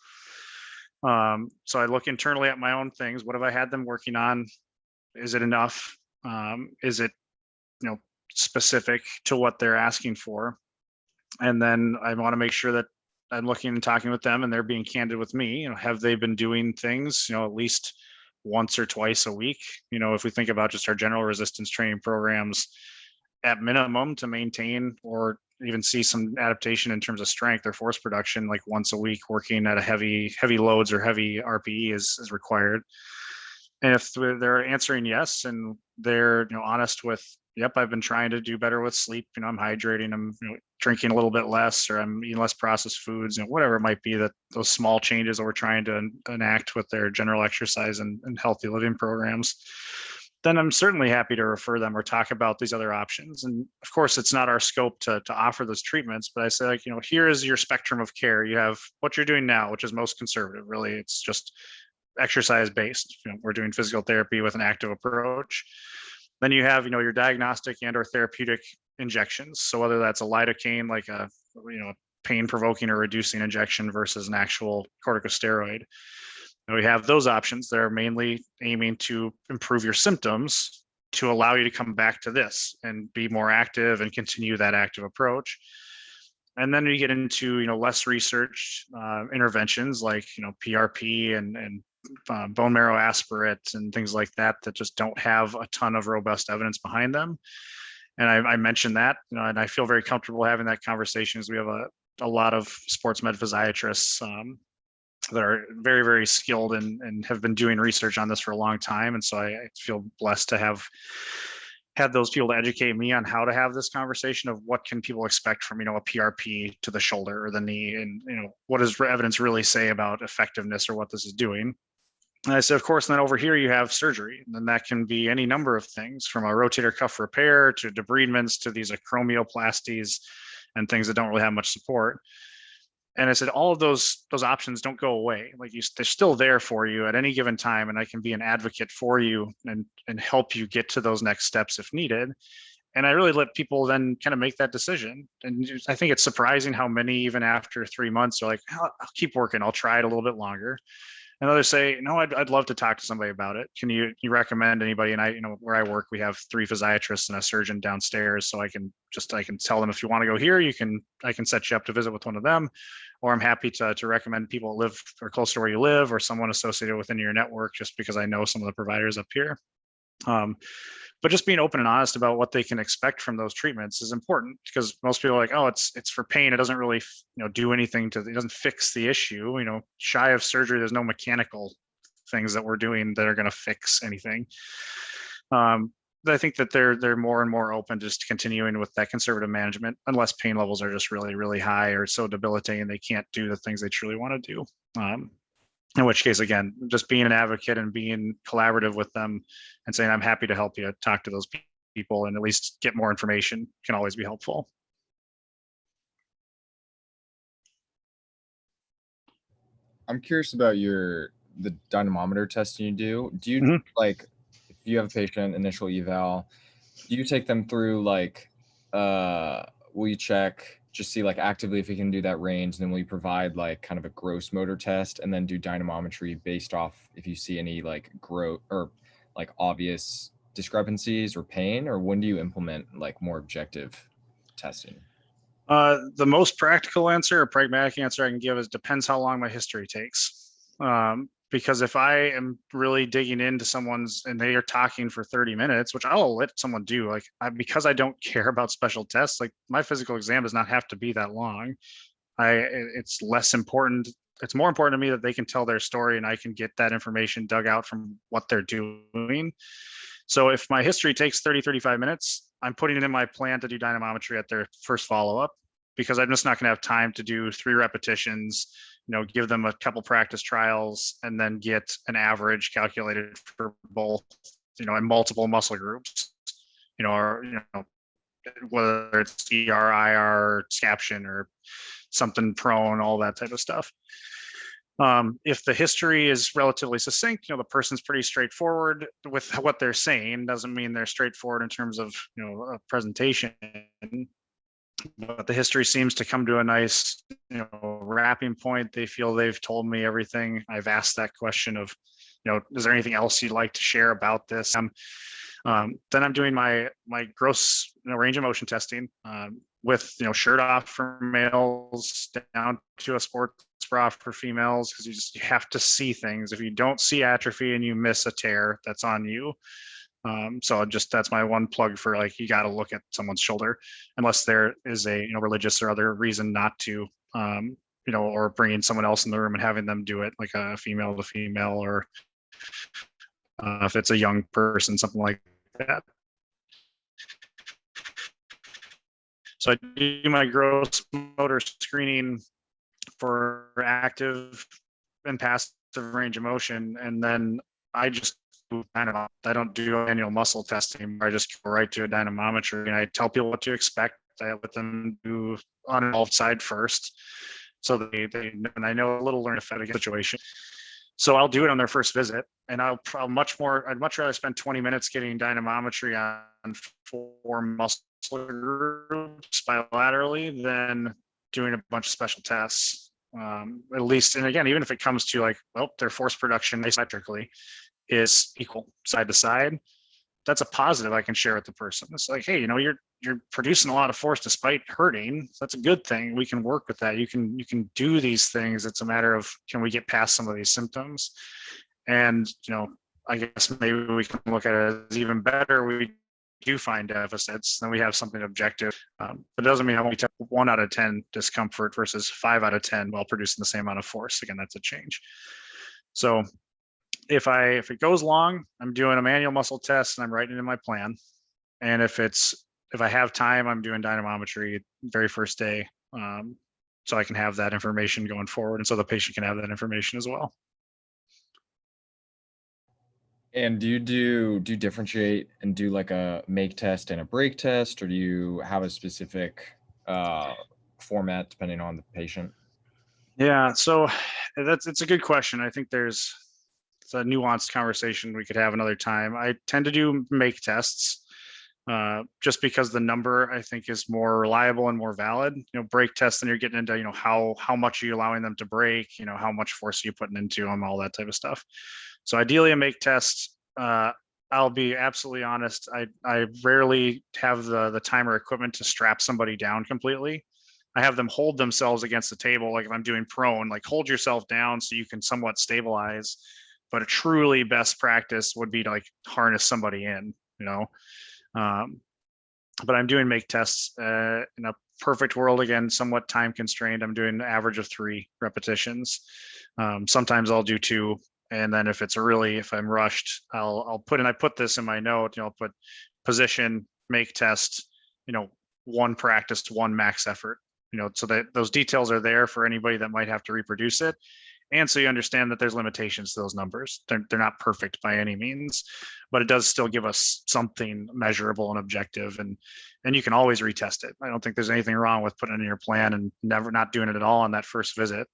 So I look internally at my own things. What have I had them working on? Is it enough? Is it specific to what they're asking for? And then I want to make sure that I'm looking and talking with them and they're being candid with me. Have they been doing things, at least once or twice a week? If we think about just our general resistance training programs, at minimum to maintain or even see some adaptation in terms of strength or force production, like once a week working at a heavy loads or heavy RPE is required. And if they're answering yes, and they're honest with, yep, I've been trying to do better with sleep, I'm hydrating, I'm drinking a little bit less, or I'm eating less processed foods, whatever it might be, that those small changes that we're trying to enact with their general exercise and healthy living programs, then I'm certainly happy to refer them or talk about these other options. And of course, it's not our scope to offer those treatments, but I say, like, here is your spectrum of care. You have what you're doing now, which is most conservative. Really, it's just exercise based. We're doing physical therapy with an active approach. Then you have, your diagnostic and or therapeutic injections. So whether that's a lidocaine, like a, pain provoking or reducing injection, versus an actual corticosteroid. And we have those options that are mainly aiming to improve your symptoms to allow you to come back to this and be more active and continue that active approach. And then you get into, less researched interventions like, PRP and bone marrow aspirate and things like that just don't have a ton of robust evidence behind them. And I mentioned that, and I feel very comfortable having that conversation, as we have a lot of sports med physiatrists that are very, very skilled and have been doing research on this for a long time. And so I feel blessed to have had those people to educate me on how to have this conversation of what can people expect from, a PRP to the shoulder or the knee, and, what does evidence really say about effectiveness or what this is doing. And I said, of course, and then over here you have surgery, and then that can be any number of things, from a rotator cuff repair to debridements to these acromioplasties and things that don't really have much support. And I said, all of those options don't go away. Like, they're still there for you at any given time, and I can be an advocate for you and help you get to those next steps if needed. And I really let people then kind of make that decision. And I think it's surprising how many, even after 3 months, are like, I'll keep working, I'll try it a little bit longer. And others say, no, I'd love to talk to somebody about it. Can you recommend anybody? And where I work, we have 3 physiatrists and a surgeon downstairs. So I can tell them, if you want to go here, I can set you up to visit with one of them, or I'm happy to recommend people that live or close to where you live, or someone associated within your network, just because I know some of the providers up here. But just being open and honest about what they can expect from those treatments is important, because most people are like, oh, it's for pain. It doesn't really, do anything it doesn't fix the issue. Shy of surgery, there's no mechanical things that we're doing that are going to fix anything. I think that they're more and more open just continuing with that conservative management, unless pain levels are just really, really high or so debilitating they can't do the things they truly want to do. In which case, again, just being an advocate and being collaborative with them and saying, I'm happy to help you talk to those people and at least get more information can always be helpful. I'm curious about the dynamometer testing you do. Do you Mhm. like if you have a patient initial eval, do you take them through like will you check just see like actively if you can do that range, and then will you provide like kind of a gross motor test and then do dynamometry based off if you see any like growth or like obvious discrepancies or pain, or when do you implement like more objective testing? The most practical answer or pragmatic answer I can give is depends how long my history takes. Because if I am really digging into someone's and they are talking for 30 minutes, which I'll let someone do, like because I don't care about special tests, like my physical exam does not have to be that long. It's less important. It's more important to me that they can tell their story and I can get that information dug out from what they're doing. So if my history takes 30, 35 minutes, I'm putting it in my plan to do dynamometry at their first follow-up, because I'm just not going to have time to do 3 repetitions, give them a couple practice trials and then get an average calculated for both, in multiple muscle groups, or, whether it's ER, IR, scaption or something prone, all that type of stuff. If the history is relatively succinct, the person's pretty straightforward with what they're saying, doesn't mean they're straightforward in terms of, a presentation, but the history seems to come to a nice, wrapping point. They feel they've told me everything. I've asked that question of, is there anything else you'd like to share about this? Then I'm doing my gross range of motion testing with shirt off for males down to a sports bra for females, because you have to see things. If you don't see atrophy and you miss a tear, that's on you. So that's my one plug for, like, you got to look at someone's shoulder unless there is a religious or other reason not to, or bringing someone else in the room and having them do it, like a female to female, or if it's a young person, something like that. So I do my gross motor screening for active and passive range of motion, and then I just I don't do annual muscle testing. I just go right to a dynamometry and I tell people what to expect. I let them do uninvolved side first, so they and I know a little learn effect situation. So I'll do it on their first visit, and I'd much rather spend 20 minutes getting dynamometry on 4 muscle groups bilaterally than doing a bunch of special tests. At least, and again, even if it comes to like, well, their force production asymmetrically is equal side to side, that's a positive I can share with the person. It's like, hey, you're producing a lot of force despite hurting. So that's a good thing. We can work with that. You can do these things. It's a matter of, can we get past some of these symptoms? And I guess maybe we can look at it as even better. We do find deficits, then we have something objective. But it doesn't mean I won't take 1 out of 10 discomfort versus 5 out of 10 while producing the same amount of force. Again, that's a change. So if it goes long, I'm doing a manual muscle test and I'm writing it in my plan. And if I have time, I'm doing dynamometry very first day, so I can have that information going forward, and so the patient can have that information as well. And do you differentiate and do like a make test and a break test, or do you have a specific format depending on the patient? Yeah, so it's a good question. I think it's a nuanced conversation we could have another time. I tend to do make tests just because the number, I think, is more reliable and more valid. Break tests, then you're getting into how much are you allowing them to break, how much force are you putting into them, all that type of stuff. So ideally a make test. I'll be absolutely honest, I rarely have the time or equipment to strap somebody down completely. I have them hold themselves against the table, like if I'm doing prone, like hold yourself down so you can somewhat stabilize. But a truly best practice would be to like harness somebody in, but I'm doing make tests in a perfect world, again, somewhat time constrained. I'm doing an average of 3 repetitions. Sometimes I'll do 2, And then if I'm rushed, I put this in my note, I'll put position, make test, one practice, one max effort, so that those details are there for anybody that might have to reproduce it. And so you understand that there's limitations to those numbers. They're not perfect by any means, but it does still give us something measurable and objective, and you can always retest it. I don't think there's anything wrong with putting it in your plan and never not doing it at all on that first visit,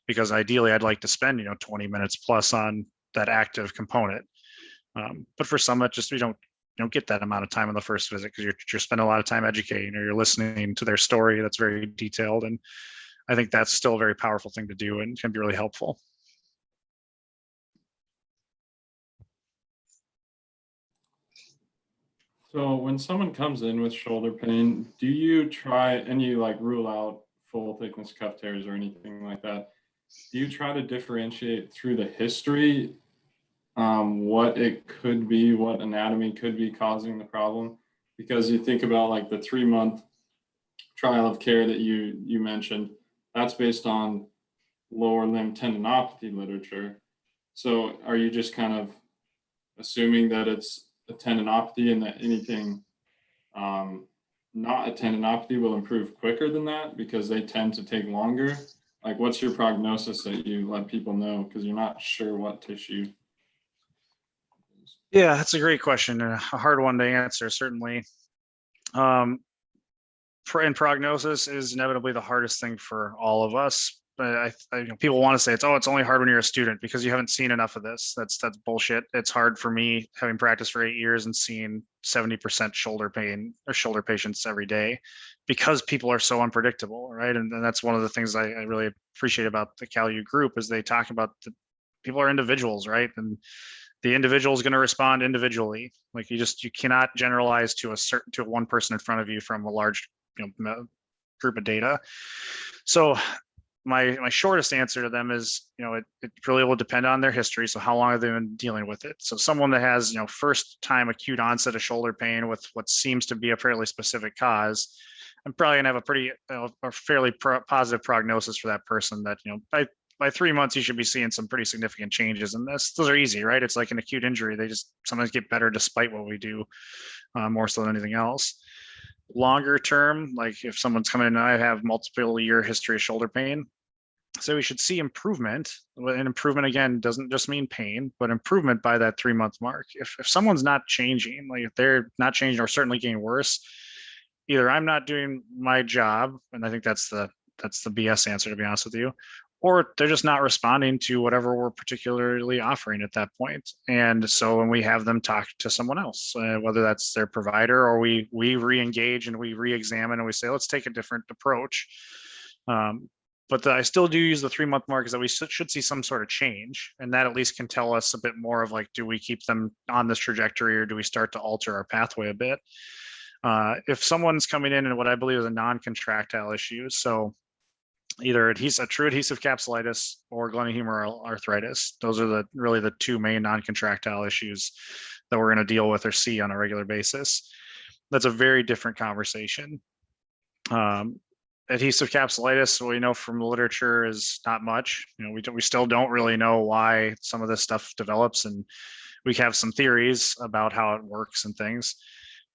because ideally I'd like to spend 20 minutes plus on that active component. But for some, it just you don't get that amount of time on the first visit because you're spending a lot of time educating, or you're listening to their story that's very detailed. And I think that's still a very powerful thing to do and can be really helpful. So when someone comes in with shoulder pain, do you try and you like rule out full thickness cuff tears or anything like that? Do you try to differentiate through the history what it could be, what anatomy could be causing the problem? Because you think about like the 3-month trial of care that you mentioned, that's based on lower limb tendinopathy literature. So are you just kind of assuming that it's a tendinopathy and that anything not a tendinopathy will improve quicker than that because they tend to take longer? Like, what's your prognosis that you let people know because you're not sure what tissue? Yeah, that's a great question and a hard one to answer, certainly. And prognosis is inevitably the hardest thing for all of us. But people want to say it's only hard when you're a student because you haven't seen enough of this. That's bullshit. It's hard for me having practiced for 8 years and seeing 70% shoulder pain or shoulder patients every day because people are so unpredictable, right? And that's one of the things I really appreciate about the CalU group is they talk about people are individuals, right? And the individual is going to respond individually. Like you cannot generalize to one person in front of you from a large group of data. So my shortest answer to them is, it really will depend on their history. So how long have they been dealing with it? So someone that has, first time acute onset of shoulder pain with what seems to be a fairly specific cause, I'm probably gonna have a fairly positive prognosis for that person that, by 3 months, you should be seeing some pretty significant changes in this. Those are easy, right? It's like an acute injury. They just sometimes get better despite what we do, more so than anything else. Longer term, like if someone's coming in and I have multiple year history of shoulder pain, so we should see improvement. And improvement, again, doesn't just mean pain, but improvement by that 3-month mark. If someone's not changing, like if they're not changing or certainly getting worse, either I'm not doing my job, and I think that's the BS answer, to be honest with you, or they're just not responding to whatever we're particularly offering at that point. And so when we have them talk to someone else, whether that's their provider or we re-engage and we re-examine and we say, let's take a different approach. But I still do use the 3-month mark is that we should see some sort of change. And that at least can tell us a bit more of like, do we keep them on this trajectory or do we start to alter our pathway a bit? If someone's coming in and what I believe is a non-contractile issue, so either a true adhesive capsulitis or glenohumeral arthritis, those are really the two main non-contractile issues that we're going to deal with or see on a regular basis. That's a very different conversation. Adhesive capsulitis, we know from the literature, is not much. We still don't really know why some of this stuff develops, and we have some theories about how it works and things.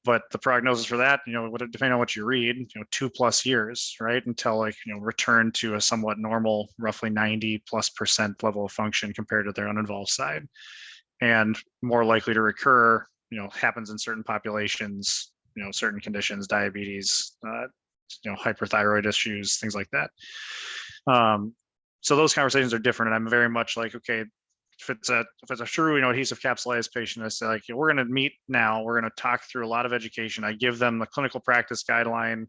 But the prognosis for that, depending on what you read, 2+ years, right? Until return to a somewhat normal, roughly 90+% level of function compared to their uninvolved side. And more likely to recur, happens in certain populations, certain conditions, diabetes, hyperthyroid issues, things like that. So those conversations are different. And I'm very much like, okay, if it's a true, adhesive capsulitis patient, I say like, we're going to meet now. We're going to talk through a lot of education. I give them the clinical practice guideline,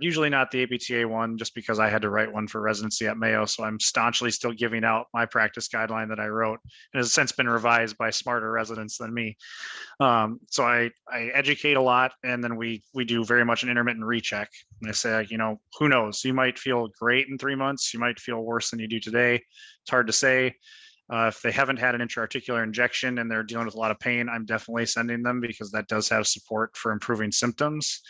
usually not the APTA one, just because I had to write one for residency at Mayo. So I'm staunchly still giving out my practice guideline that I wrote, and has since been revised by smarter residents than me. So I educate a lot, and then we do very much an intermittent recheck. And I say, like, who knows? You might feel great in 3 months. You might feel worse than you do today. It's hard to say. If they haven't had an intra-articular injection and they're dealing with a lot of pain, I'm definitely sending them because that does have support for improving symptoms,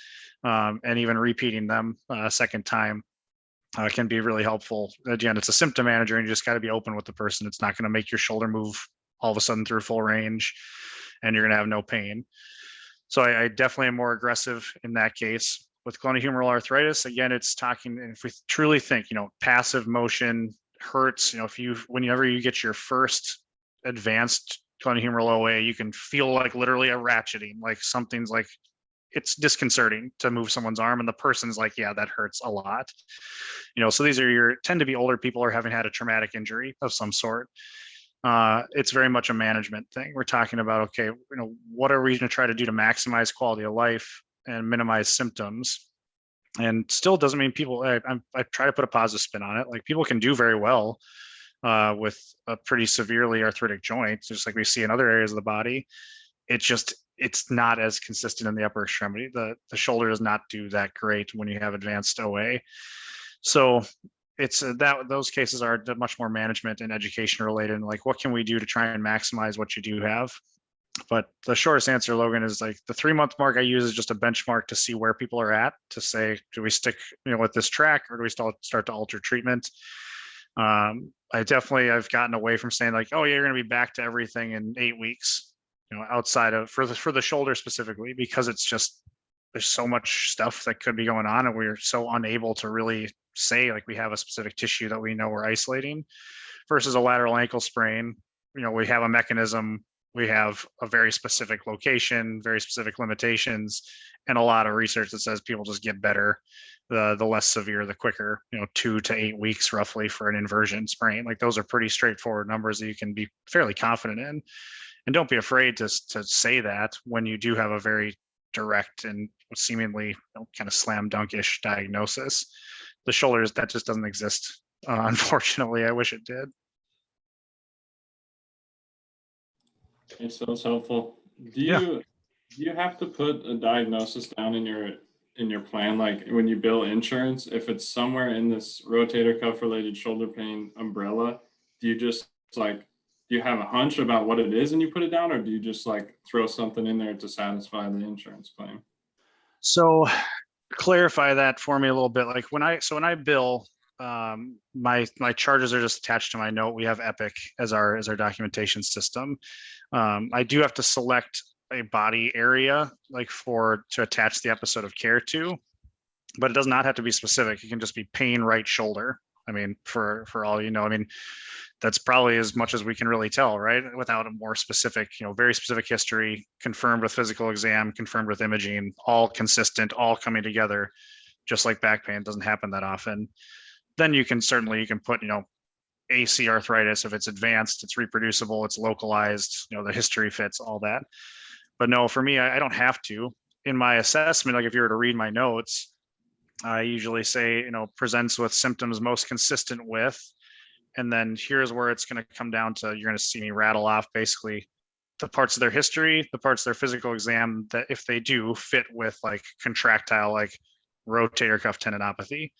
and even repeating them a second time. can be really helpful. Again, it's a symptom manager, and you just got to be open with the person. It's not going to make your shoulder move all of a sudden through full range, and you're going to have no pain. So I definitely am more aggressive in that case. With glenohumeral arthritis, again, it's talking, and if we truly think, passive motion hurts, whenever you get your first advanced glenohumeral OA, you can feel like literally a ratcheting, like something's like, it's disconcerting to move someone's arm, and the person's like, yeah, that hurts a lot. So these tend to be older people or having had a traumatic injury of some sort. It's very much a management thing. We're talking about, okay, what are we going to try to do to maximize quality of life and minimize symptoms? And still doesn't mean people, I try to put a positive spin on it. Like, people can do very well with a pretty severely arthritic joint, just like we see in other areas of the body. It's not as consistent in the upper extremity. The shoulder does not do that great when you have advanced OA. So it's those cases are much more management and education related, and like, what can we do to try and maximize what you do have? But the shortest answer, Logan, is like the 3-month mark I use is just a benchmark to see where people are at, to say, do we stick with this track, or do we start to alter treatment? I've gotten away from saying like, oh yeah, you're going to be back to everything in 8 weeks, outside of for the shoulder specifically, because it's just, there's so much stuff that could be going on, and we're so unable to really say like we have a specific tissue that we know we're isolating, versus a lateral ankle sprain. We have a mechanism, we have a very specific location, very specific limitations, and a lot of research that says people just get better the less severe, the quicker. 2 to 8 weeks roughly for an inversion sprain. Like, those are pretty straightforward numbers that you can be fairly confident in, and don't be afraid to say that when you do have a very direct and seemingly kind of slam dunkish diagnosis. The shoulders, that just doesn't exist. Unfortunately, I wish it did. Okay, so it's helpful. Do you have to put a diagnosis down in your plan, like when you bill insurance? If it's somewhere in this rotator cuff related shoulder pain umbrella, do you just do you have a hunch about what it is and you put it down, or do you just like throw something in there to satisfy the insurance claim? So clarify that for me a little bit. Like, when I bill, my charges are just attached to my note. We have Epic as our documentation system. I do have to select a body area like to attach the episode of care to, but it does not have to be specific. It can just be pain right shoulder. I mean, for all that's probably as much as we can really tell, right? Without a more specific, very specific history, confirmed with physical exam, confirmed with imaging, all consistent, all coming together, just like back pain doesn't happen that often. Then you can put, AC arthritis. If it's advanced, it's reproducible, it's localized, the history fits, all that. But no, for me, I don't have to. In my assessment, like if you were to read my notes, I usually say, presents with symptoms most consistent with, and then here's where it's going to come down to, you're going to see me rattle off basically the parts of their history, the parts of their physical exam that, if they do, fit with like contractile, like rotator cuff tendinopathy,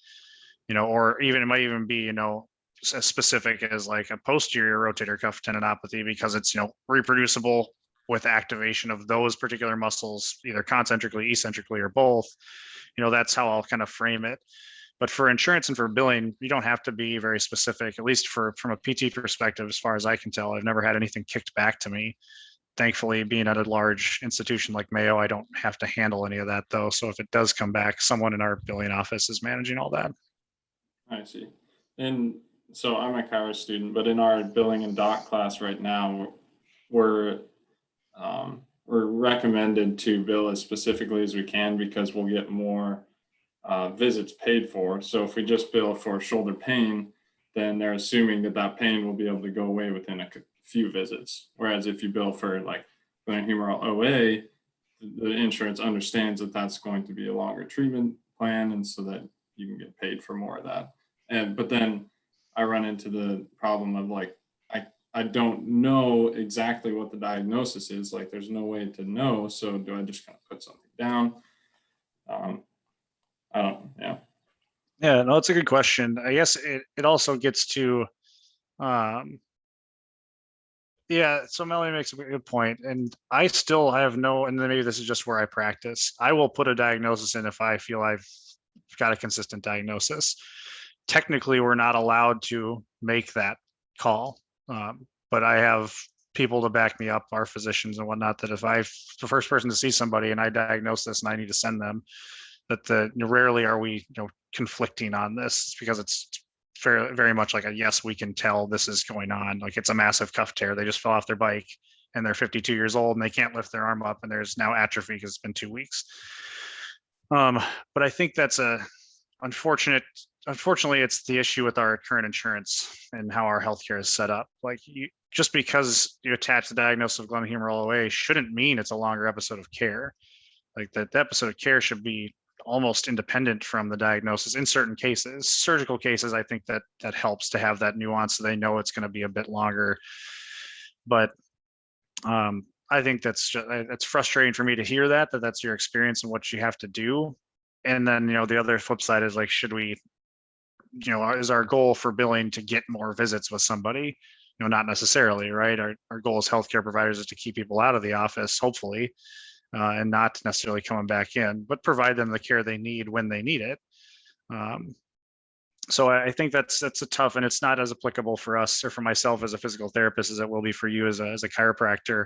or even it might even be, as specific as like a posterior rotator cuff tendinopathy, because it's, reproducible with activation of those particular muscles, either concentrically, eccentrically, or both. That's how I'll kind of frame it. But for insurance and for billing, you don't have to be very specific, at least from a PT perspective, as far as I can tell. I've never had anything kicked back to me. Thankfully, being at a large institution like Mayo, I don't have to handle any of that though. So if it does come back, someone in our billing office is managing all that. I see. And so I'm a chiro student, but in our billing and doc class right now, we're recommended to bill as specifically as we can, because we'll get more visits paid for. So if we just bill for shoulder pain, then they're assuming that pain will be able to go away within a few visits. Whereas if you bill for like glenohumeral OA, the insurance understands that that's going to be a longer treatment plan, and so that you can get paid for more of that. But then I run into the problem of like, I don't know exactly what the diagnosis is. Like, there's no way to know. So do I just kind of put something down? I don't, yeah. Yeah, no, it's a good question. I guess it also gets to, yeah, so Melanie makes a good point. And I still have and maybe this is just where I practice, I will put a diagnosis in if I feel I've got a consistent diagnosis. technically we're not allowed to make that call. But I have people to back me up, our physicians and whatnot, that if I'm the first person to see somebody and I diagnose this and I need to send them, that rarely are we conflicting on this, because it's very much like a yes, we can tell this is going on. Like it's a massive cuff tear. They just fell off their bike and they're 52 years old and they can't lift their arm up and there's now atrophy because it's been 2 weeks. But I think that's unfortunately, it's the issue with our current insurance and how our healthcare is set up. Like just because you attach the diagnosis of glenohumeral OA shouldn't mean it's a longer episode of care. Like the episode of care should be almost independent from the diagnosis in certain cases. Surgical cases, I think that helps to have that nuance so they know it's going to be a bit longer. But I think that's frustrating for me to hear that's your experience and what you have to do. And then, the other flip side is like, should we, is our goal for billing to get more visits with somebody? Not necessarily, right? Our goal as healthcare providers is to keep people out of the office, hopefully, and not necessarily coming back in, but provide them the care they need when they need it. So I think that's a tough, and it's not as applicable for us or for myself as a physical therapist as it will be for you as a chiropractor,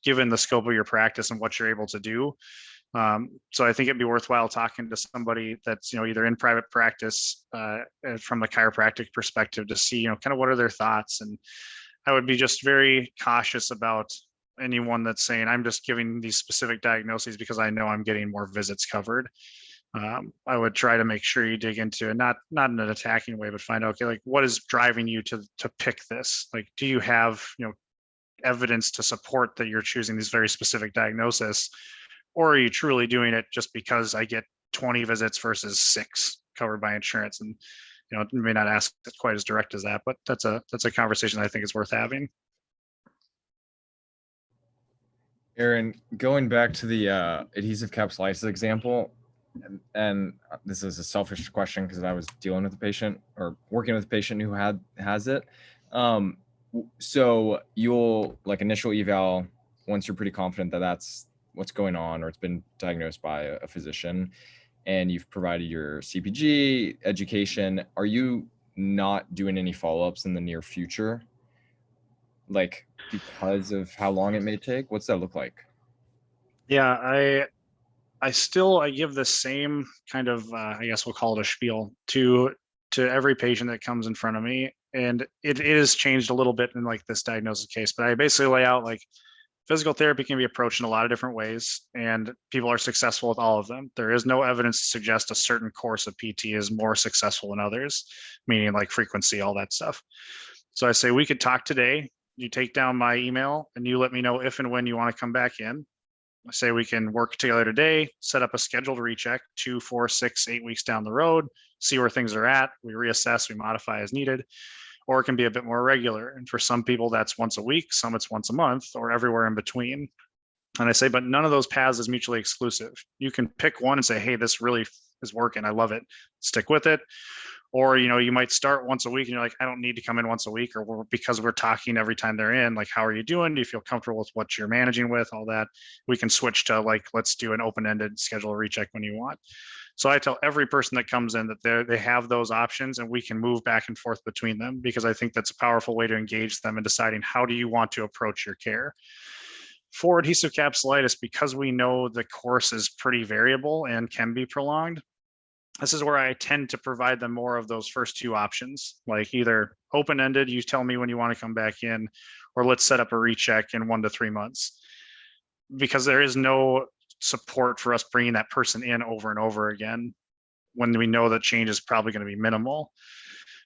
given the scope of your practice and what you're able to do. So I think it'd be worthwhile talking to somebody that's, either in private practice from a chiropractic perspective to see, kind of what are their thoughts. And I would be just very cautious about anyone that's saying, I'm just giving these specific diagnoses because I know I'm getting more visits covered. I would try to make sure you dig into it, not in an attacking way, but find out, okay, like what is driving you to pick this? Like, do you have, evidence to support that you're choosing these very specific diagnoses? Or are you truly doing it just because I get 20 visits versus 6 covered by insurance? And, may not ask it quite as direct as that, but that's a conversation I think is worth having. Aaron, going back to the adhesive capsulitis example, and this is a selfish question because I was dealing with a patient or working with a patient who has it. So you'll like initial eval once you're pretty confident that that's what's going on or it's been diagnosed by a physician and you've provided your CPG education. Are you not doing any follow-ups in the near future? Like because of how long it may take? What's that look like? Yeah, I give the same kind of, I guess we'll call it a spiel to every patient that comes in front of me. And it is changed a little bit in like this diagnosis case, but I basically lay out like physical therapy can be approached in a lot of different ways and people are successful with all of them. There is no evidence to suggest a certain course of PT is more successful than others, meaning like frequency, all that stuff. So I say, we could talk today. You take down my email and you let me know if and when you want to come back in. I say we can work together today, set up a scheduled recheck 2, 4, 6, 8 weeks down the road, see where things are at. We reassess, we modify as needed, or it can be a bit more regular. And for some people, that's once a week, some it's once a month, or everywhere in between. And I say, but none of those paths is mutually exclusive. You can pick one and say, hey, this really is working. I love it. Stick with it. Or, you might start once a week and you're like, I don't need to come in once a week, or because we're talking every time they're in, like, how are you doing? Do you feel comfortable with what you're managing with all that? We can switch to like, let's do an open-ended schedule recheck when you want. So I tell every person that comes in that they have those options and we can move back and forth between them, because I think that's a powerful way to engage them in deciding how do you want to approach your care. For adhesive capsulitis, because we know the course is pretty variable and can be prolonged, this is where I tend to provide them more of those first 2 options, like either open-ended, you tell me when you want to come back in, or let's set up a recheck in 1 to 3 months, because there is no support for us bringing that person in over and over again when we know that change is probably going to be minimal.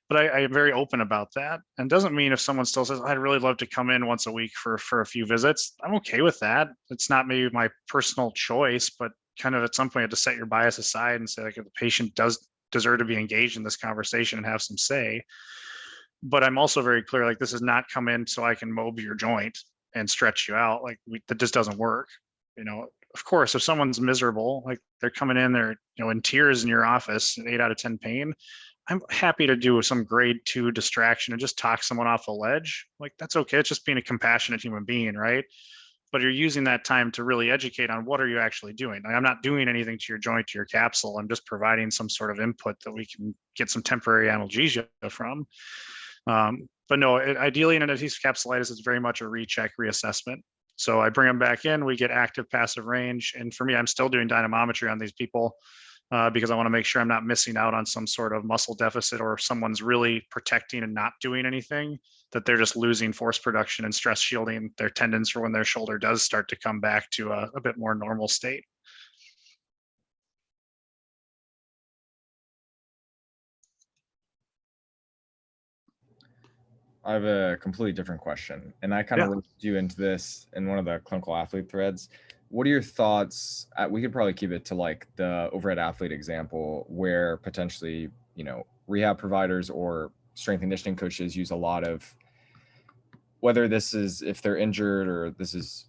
But I am very open about that. And doesn't mean if someone still says, I'd really love to come in once a week for a few visits, I'm okay with that. It's not maybe my personal choice, but kind of at some point you have to set your bias aside and say, like, if the patient does deserve to be engaged in this conversation and have some say. But I'm also very clear, like, this is not come in so I can mob your joint and stretch you out. Like, that just doesn't work. Of course, if someone's miserable, like they're coming in, they're, in tears in your office, 8 out of 10 pain, I'm happy to do some grade 2 distraction and just talk someone off a ledge. Like, that's okay. It's just being a compassionate human being, right? but you're using that time to really educate on what are you actually doing. Like, I'm not doing anything to your joint, to your capsule. I'm just providing some sort of input that we can get some temporary analgesia from. But no, ideally in an adhesive capsulitis, it's very much a recheck, reassessment. So I bring them back in, we get active, passive range. And for me, I'm still doing dynamometry on these people because I want to make sure I'm not missing out on some sort of muscle deficit, or if someone's really protecting and not doing anything, that they're just losing force production and stress shielding their tendons for when their shoulder does start to come back to a bit more normal state. I have a completely different question, and I kind of roped you into this in one of the clinical athlete threads. What are your thoughts? We could probably keep it to like the overhead athlete example, where potentially, you know, rehab providers or strength and conditioning coaches use a lot of, whether this is if they're injured or this is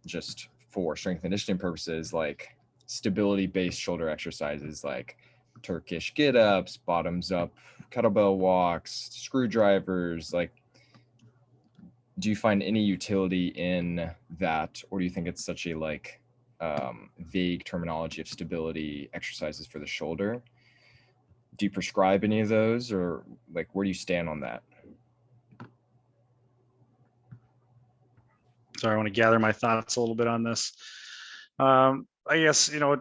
just for strength and conditioning purposes, like stability-based shoulder exercises like Turkish get-ups, bottoms up kettlebell walks, screwdrivers. Like, do you find any utility in that, or do you think it's such a like vague terminology of stability exercises for the shoulder? Do you prescribe any of those, or like where do you stand on that? Sorry, I want to gather my thoughts a little bit on this. I guess, you know,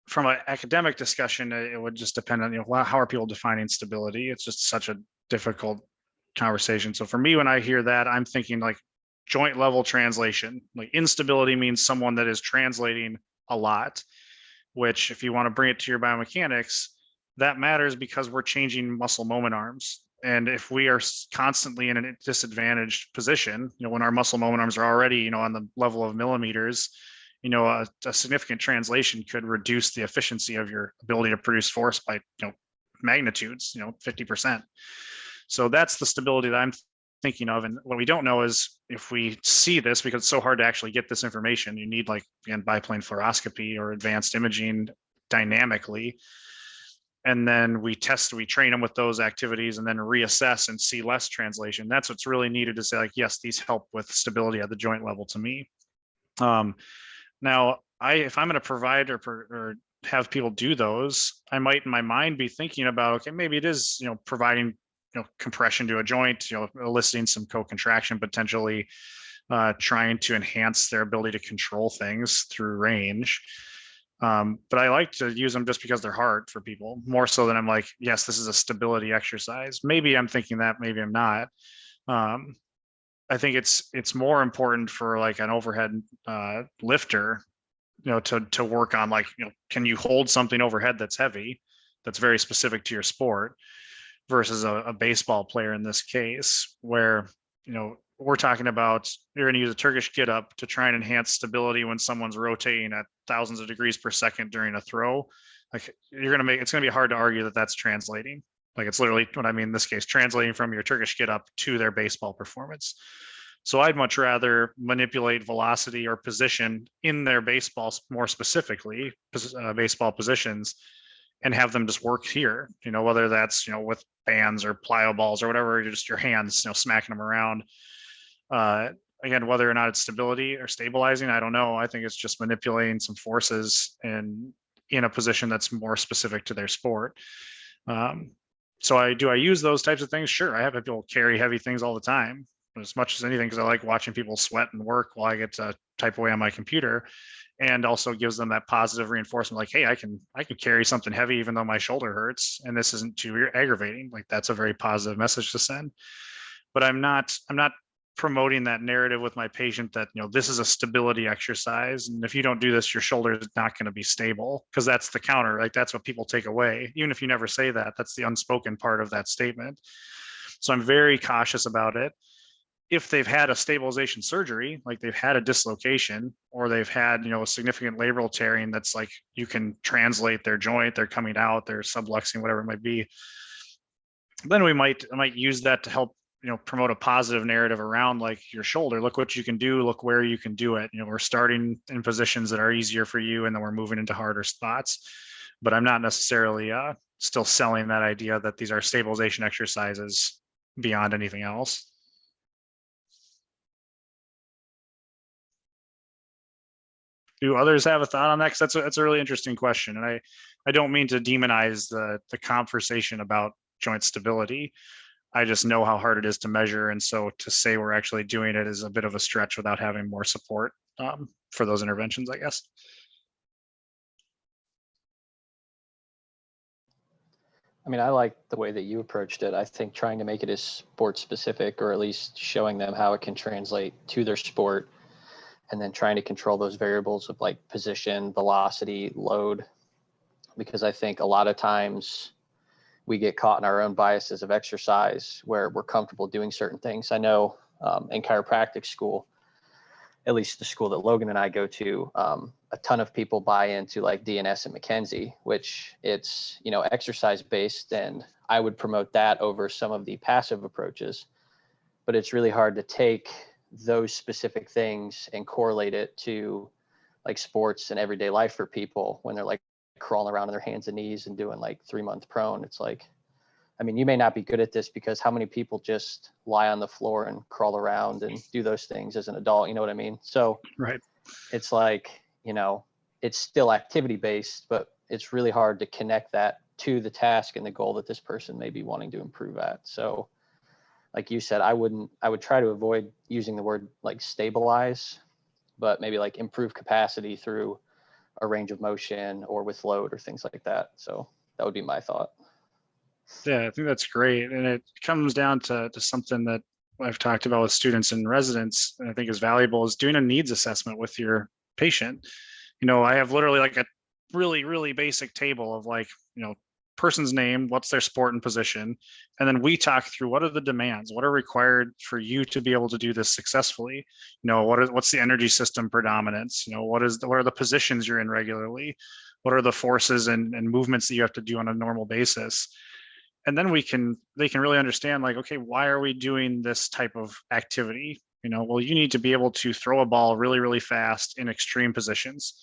from an academic discussion, it would just depend on, you know, how are people defining stability? It's just such a difficult conversation. So for me, when I hear that, I'm thinking like joint level translation. Like instability means someone that is translating a lot, which if you want to bring it to your biomechanics, that matters because we're changing muscle moment arms. And if we are constantly in a disadvantaged position, you know, when our muscle moment arms are already, you know, on the level of millimeters, you know, a significant translation could reduce the efficiency of your ability to produce force by, you know, magnitudes, you know, 50%. So that's the stability that I'm thinking of. And what we don't know is if we see this, because it's so hard to actually get this information, you need like, again, biplane fluoroscopy or advanced imaging dynamically. And then we train them with those activities and then reassess and see less translation. That's what's really needed to say like, yes, these help with stability at the joint level to me. Now, if I'm going to provide or have people do those, I might in my mind be thinking about, okay, maybe it is, you know, providing, you know, compression to a joint, you know, eliciting some co-contraction, potentially trying to enhance their ability to control things through range. But I like to use them just because they're hard for people, more so than I'm like, yes, this is a stability exercise. Maybe I'm thinking that, maybe I'm not. I think it's more important for like an overhead lifter, you know, to work on like, you know, can you hold something overhead that's heavy, that's very specific to your sport, versus a baseball player in this case, where, you know, we're talking about you're going to use a Turkish get up to try and enhance stability when someone's rotating at thousands of degrees per second during a throw. Like it's going to be hard to argue that that's translating. Like it's literally what I mean in this case, translating from your Turkish get up to their baseball performance. So I'd much rather manipulate velocity or position in their baseball, more specifically baseball positions, and have them just work here, you know, whether that's, you know, with bands or plyo balls or whatever, just your hands, you know, smacking them around. Again, whether or not it's stability or stabilizing, I don't know. I think it's just manipulating some forces and in a position that's more specific to their sport. So I use those types of things? Sure. I have people carry heavy things all the time, as much as anything, because I like watching people sweat and work while I get to type away on my computer, and also gives them that positive reinforcement, like, hey, I can carry something heavy even though my shoulder hurts, and this isn't too aggravating. Like that's a very positive message to send. But I'm not promoting that narrative with my patient that, you know, this is a stability exercise, and if you don't do this, your shoulder is not going to be stable, because that's the counter. Like that's what people take away, even if you never say that. That's the unspoken part of that statement. So I'm very cautious about it. If they've had a stabilization surgery, like they've had a dislocation, or they've had, you know, a significant labral tearing, that's like you can translate their joint, they're coming out, they're subluxing, whatever it might be, then I might use that to help, you know, promote a positive narrative around like your shoulder. Look what you can do, look where you can do it. You know, we're starting in positions that are easier for you, and then we're moving into harder spots. But I'm not necessarily still selling that idea that these are stabilization exercises beyond anything else. Do others have a thought on that? Because that's a really interesting question, and I don't mean to demonize the conversation about joint stability. I just know how hard it is to measure, and so to say we're actually doing it is a bit of a stretch without having more support for those interventions, I guess. I mean, I like the way that you approached it. I think trying to make it as sport specific, or at least showing them how it can translate to their sport, and then trying to control those variables of like position, velocity, load, because I think a lot of times we get caught in our own biases of exercise where we're comfortable doing certain things. I know in chiropractic school, at least the school that Logan and I go to, a ton of people buy into like DNS and McKenzie, which it's, you know, exercise based. And I would promote that over some of the passive approaches, but it's really hard to take those specific things and correlate it to like sports and everyday life for people when they're like crawling around on their hands and knees and doing like 3-month prone. It's like, I mean, you may not be good at this because how many people just lie on the floor and crawl around and do those things as an adult? You know what I mean? So Right. it's like, you know, it's still activity based, but it's really hard to connect that to the task and the goal that this person may be wanting to improve at. So like you said, I would try to avoid using the word like stabilize, but maybe like improve capacity through a range of motion or with load or things like that. So that would be my thought. Yeah, I think that's great. And it comes down to something that I've talked about with students and residents, and I think is valuable, is doing a needs assessment with your patient. You know, I have literally like a really, really basic table of like, you know, person's name, what's their sport and position. And then we talk through what are the demands, what are required for you to be able to do this successfully. You know, what's the energy system predominance? You know, what are the positions you're in regularly? What are the forces and movements that you have to do on a normal basis? And then they can really understand like, okay, why are we doing this type of activity? You know, well, you need to be able to throw a ball really, really fast in extreme positions.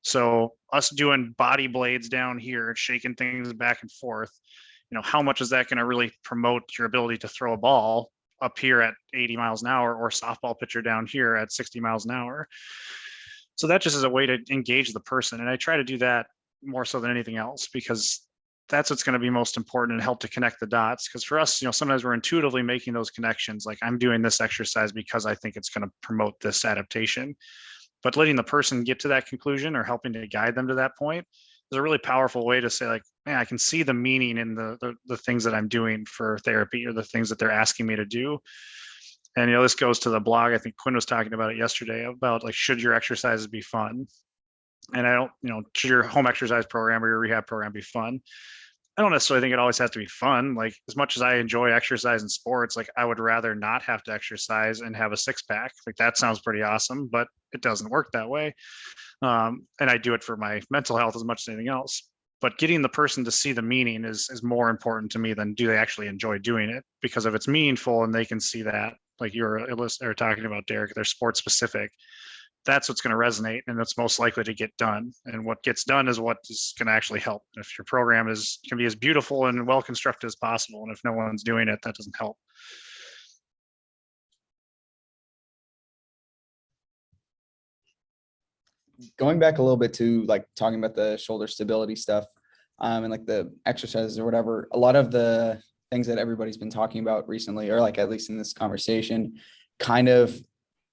So us doing body blades down here, shaking things back and forth, you know, how much is that going to really promote your ability to throw a ball up here at 80 miles an hour, or softball pitcher down here at 60 miles an hour? So that just is a way to engage the person. And I try to do that more so than anything else, because that's what's going to be most important and help to connect the dots. Because for us, you know, sometimes we're intuitively making those connections. Like, I'm doing this exercise because I think it's going to promote this adaptation. But letting the person get to that conclusion or helping to guide them to that point is a really powerful way to say, like, man, I can see the meaning in the things that I'm doing for therapy, or the things that they're asking me to do. And, you know, this goes to the blog. I think Quinn was talking about it yesterday about like, should your exercises be fun? And I don't, you know, should your home exercise program or your rehab program be fun? I don't necessarily think it always has to be fun. Like, as much as I enjoy exercise and sports, like, I would rather not have to exercise and have a 6-pack. Like, that sounds pretty awesome, but it doesn't work that way. And I do it for my mental health as much as anything else. But getting the person to see the meaning is more important to me than do they actually enjoy doing it. Because if it's meaningful and they can see that, like you were talking about, Derek, they're sports specific, that's what's going to resonate, and that's most likely to get done. And what gets done is what is going to actually help. If your program can be as beautiful and well constructed as possible, and if no one's doing it, that doesn't help. Going back a little bit to like talking about the shoulder stability stuff, and like the exercises or whatever, a lot of the things that everybody's been talking about recently, or like at least in this conversation, kind of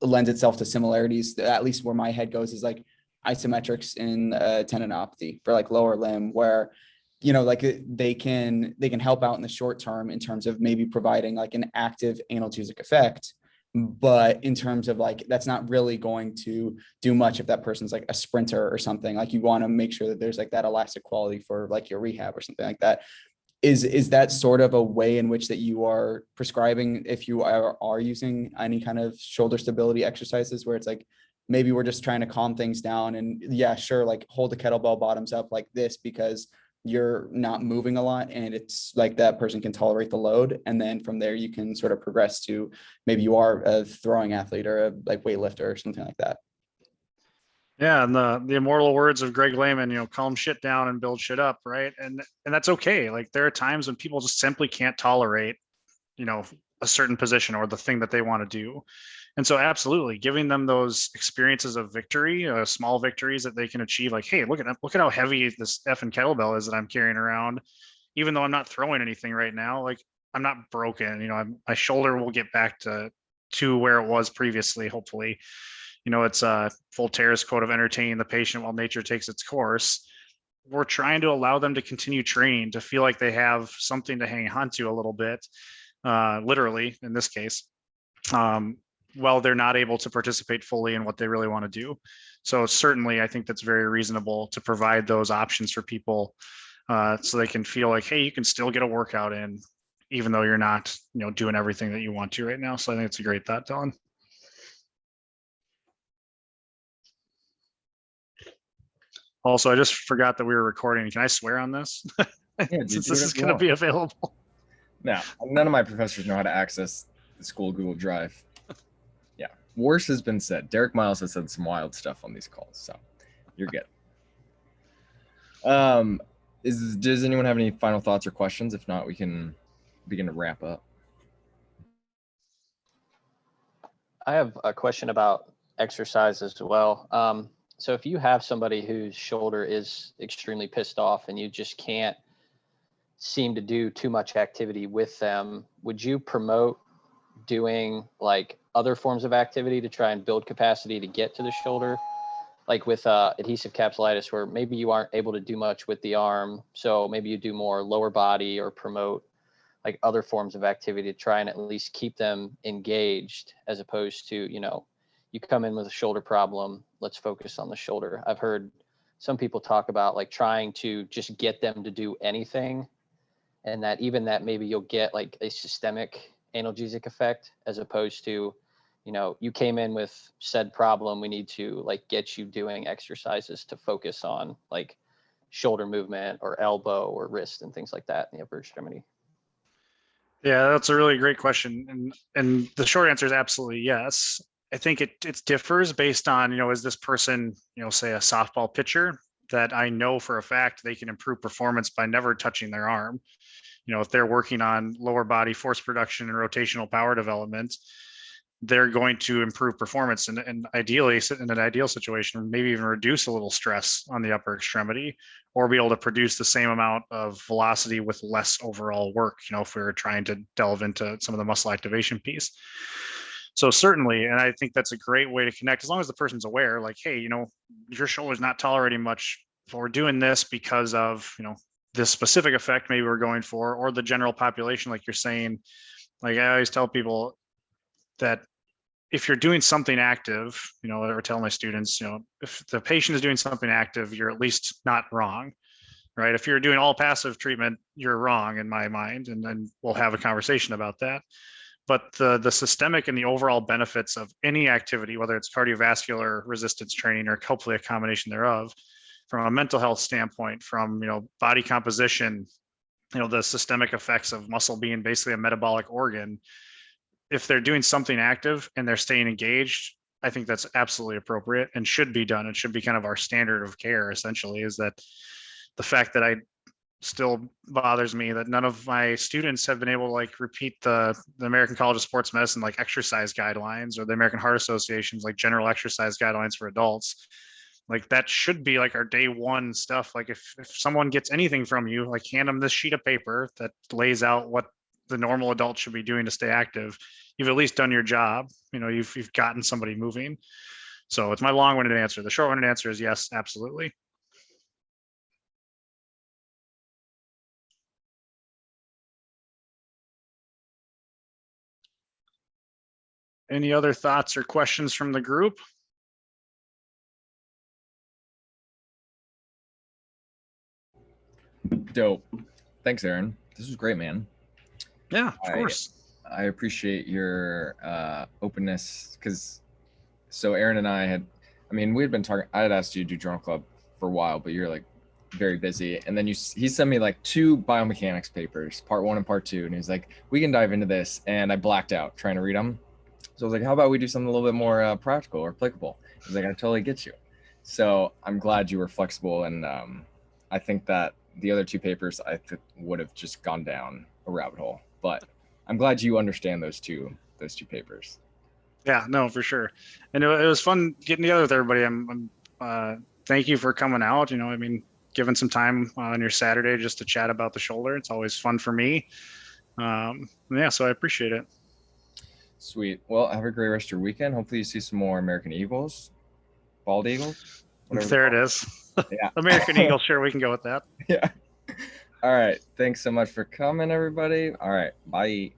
lends itself to similarities. At least where my head goes is like isometrics in tendinopathy for like lower limb, where, you know, like they can help out in the short term in terms of maybe providing like an active analgesic effect. But in terms of like, that's not really going to do much if that person's like a sprinter or something. Like, you want to make sure that there's like that elastic quality for like your rehab or something like that. Is that sort of a way in which that you are prescribing if you are using any kind of shoulder stability exercises, where it's like, maybe we're just trying to calm things down, and yeah, sure, like hold the kettlebell bottoms up like this because you're not moving a lot, and it's like that person can tolerate the load, and then from there you can sort of progress to maybe you are a throwing athlete or a like weightlifter or something like that. Yeah, and the immortal words of Greg Lehman, you know, calm shit down and build shit up, right? And that's okay. Like, there are times when people just simply can't tolerate, you know, a certain position or the thing that they want to do. And so absolutely giving them those experiences of victory, small victories that they can achieve. Like, hey, look at how heavy this effing kettlebell is that I'm carrying around, even though I'm not throwing anything right now. Like, I'm not broken. My shoulder will get back to where it was previously, hopefully. It's Voltaire's quote of entertaining the patient while nature takes its course. We're trying to allow them to continue training, to feel like they have something to hang on to a little bit, literally in this case, while they're not able to participate fully in what they really want to do. So certainly, I think that's very reasonable to provide those options for people, so they can feel like, hey, you can still get a workout in, even though you're not, doing everything that you want to right now. So I think it's a great thought, Dylan. Also, I just forgot that we were recording. Can I swear on this? Yeah, dude, Since do this whatever is you going to want. be available. Now, none of my professors know how to access the school Google Drive. Yeah, worse has been said. Derek Miles has said some wild stuff on these calls, so you're good. Does anyone have any final thoughts or questions? If not, we can begin to wrap up. I have a question about exercise as well. So if you have somebody whose shoulder is extremely pissed off and you just can't seem to do too much activity with them, would you promote doing like other forms of activity to try and build capacity to get to the shoulder? Like with adhesive capsulitis, where maybe you aren't able to do much with the arm, so maybe you do more lower body, or promote like other forms of activity to try and at least keep them engaged, as opposed to, you come in with a shoulder problem, let's focus on the shoulder. I've heard some people talk about like trying to just get them to do anything, and that even that maybe you'll get like a systemic analgesic effect, as opposed to, you came in with said problem, we need to like get you doing exercises to focus on like shoulder movement or elbow or wrist and things like that in the upper extremity. Yeah, that's a really great question. And the short answer is absolutely yes. I think it differs based on, is this person, say a softball pitcher that I know for a fact they can improve performance by never touching their arm. If they're working on lower body force production and rotational power development, they're going to improve performance, and ideally, in an ideal situation, maybe even reduce a little stress on the upper extremity, or be able to produce the same amount of velocity with less overall work, if we were trying to delve into some of the muscle activation piece. So certainly, and I think that's a great way to connect, as long as the person's aware, like, hey, your shoulder's not tolerating much. We're doing this because of, this specific effect maybe we're going for, or the general population, like you're saying. Like I always tell people that if you're doing something active, or tell my students, if the patient is doing something active, you're at least not wrong, right? If you're doing all passive treatment, you're wrong in my mind, and then we'll have a conversation about that. But the systemic and the overall benefits of any activity, whether it's cardiovascular resistance training or hopefully a combination thereof, from a mental health standpoint, from body composition, the systemic effects of muscle being basically a metabolic organ, if they're doing something active and they're staying engaged, I think that's absolutely appropriate and should be done. It should be kind of our standard of care, essentially. Is that the fact that I still bothers me that none of my students have been able to like repeat the American College of Sports Medicine like exercise guidelines, or the American Heart Association's like general exercise guidelines for adults. Like that should be like our day one stuff. Like if someone gets anything from you, like hand them this sheet of paper that lays out what the normal adult should be doing to stay active. You've at least done your job. You've gotten somebody moving. So it's my long-winded answer. The short-winded answer is yes, absolutely. Any other thoughts or questions from the group? Dope. Thanks, Aaron. This was great, man. Yeah, of course. I appreciate your openness, because so Aaron and I we had been talking. I had asked you to do journal club for a while, but you're like very busy. And then he sent me like 2 biomechanics papers, part 1 and part 2. And he's like, we can dive into this. And I blacked out trying to read them. So I was like, how about we do something a little bit more practical or applicable? He's like, I totally get you. So I'm glad you were flexible. And I think that the other 2 papers would have just gone down a rabbit hole, but I'm glad you understand those two papers. Yeah, no, for sure. And it was fun getting together with everybody. Thank you for coming out. I mean, giving some time on your Saturday just to chat about the shoulder. It's always fun for me. Yeah, so I appreciate it. Sweet. Well, have a great rest of your weekend. Hopefully you see some more American Eagles, bald eagles, whatever. There it is. Yeah. American Eagle. Sure, we can go with that. Yeah. All right. Thanks so much for coming, everybody. All right. Bye.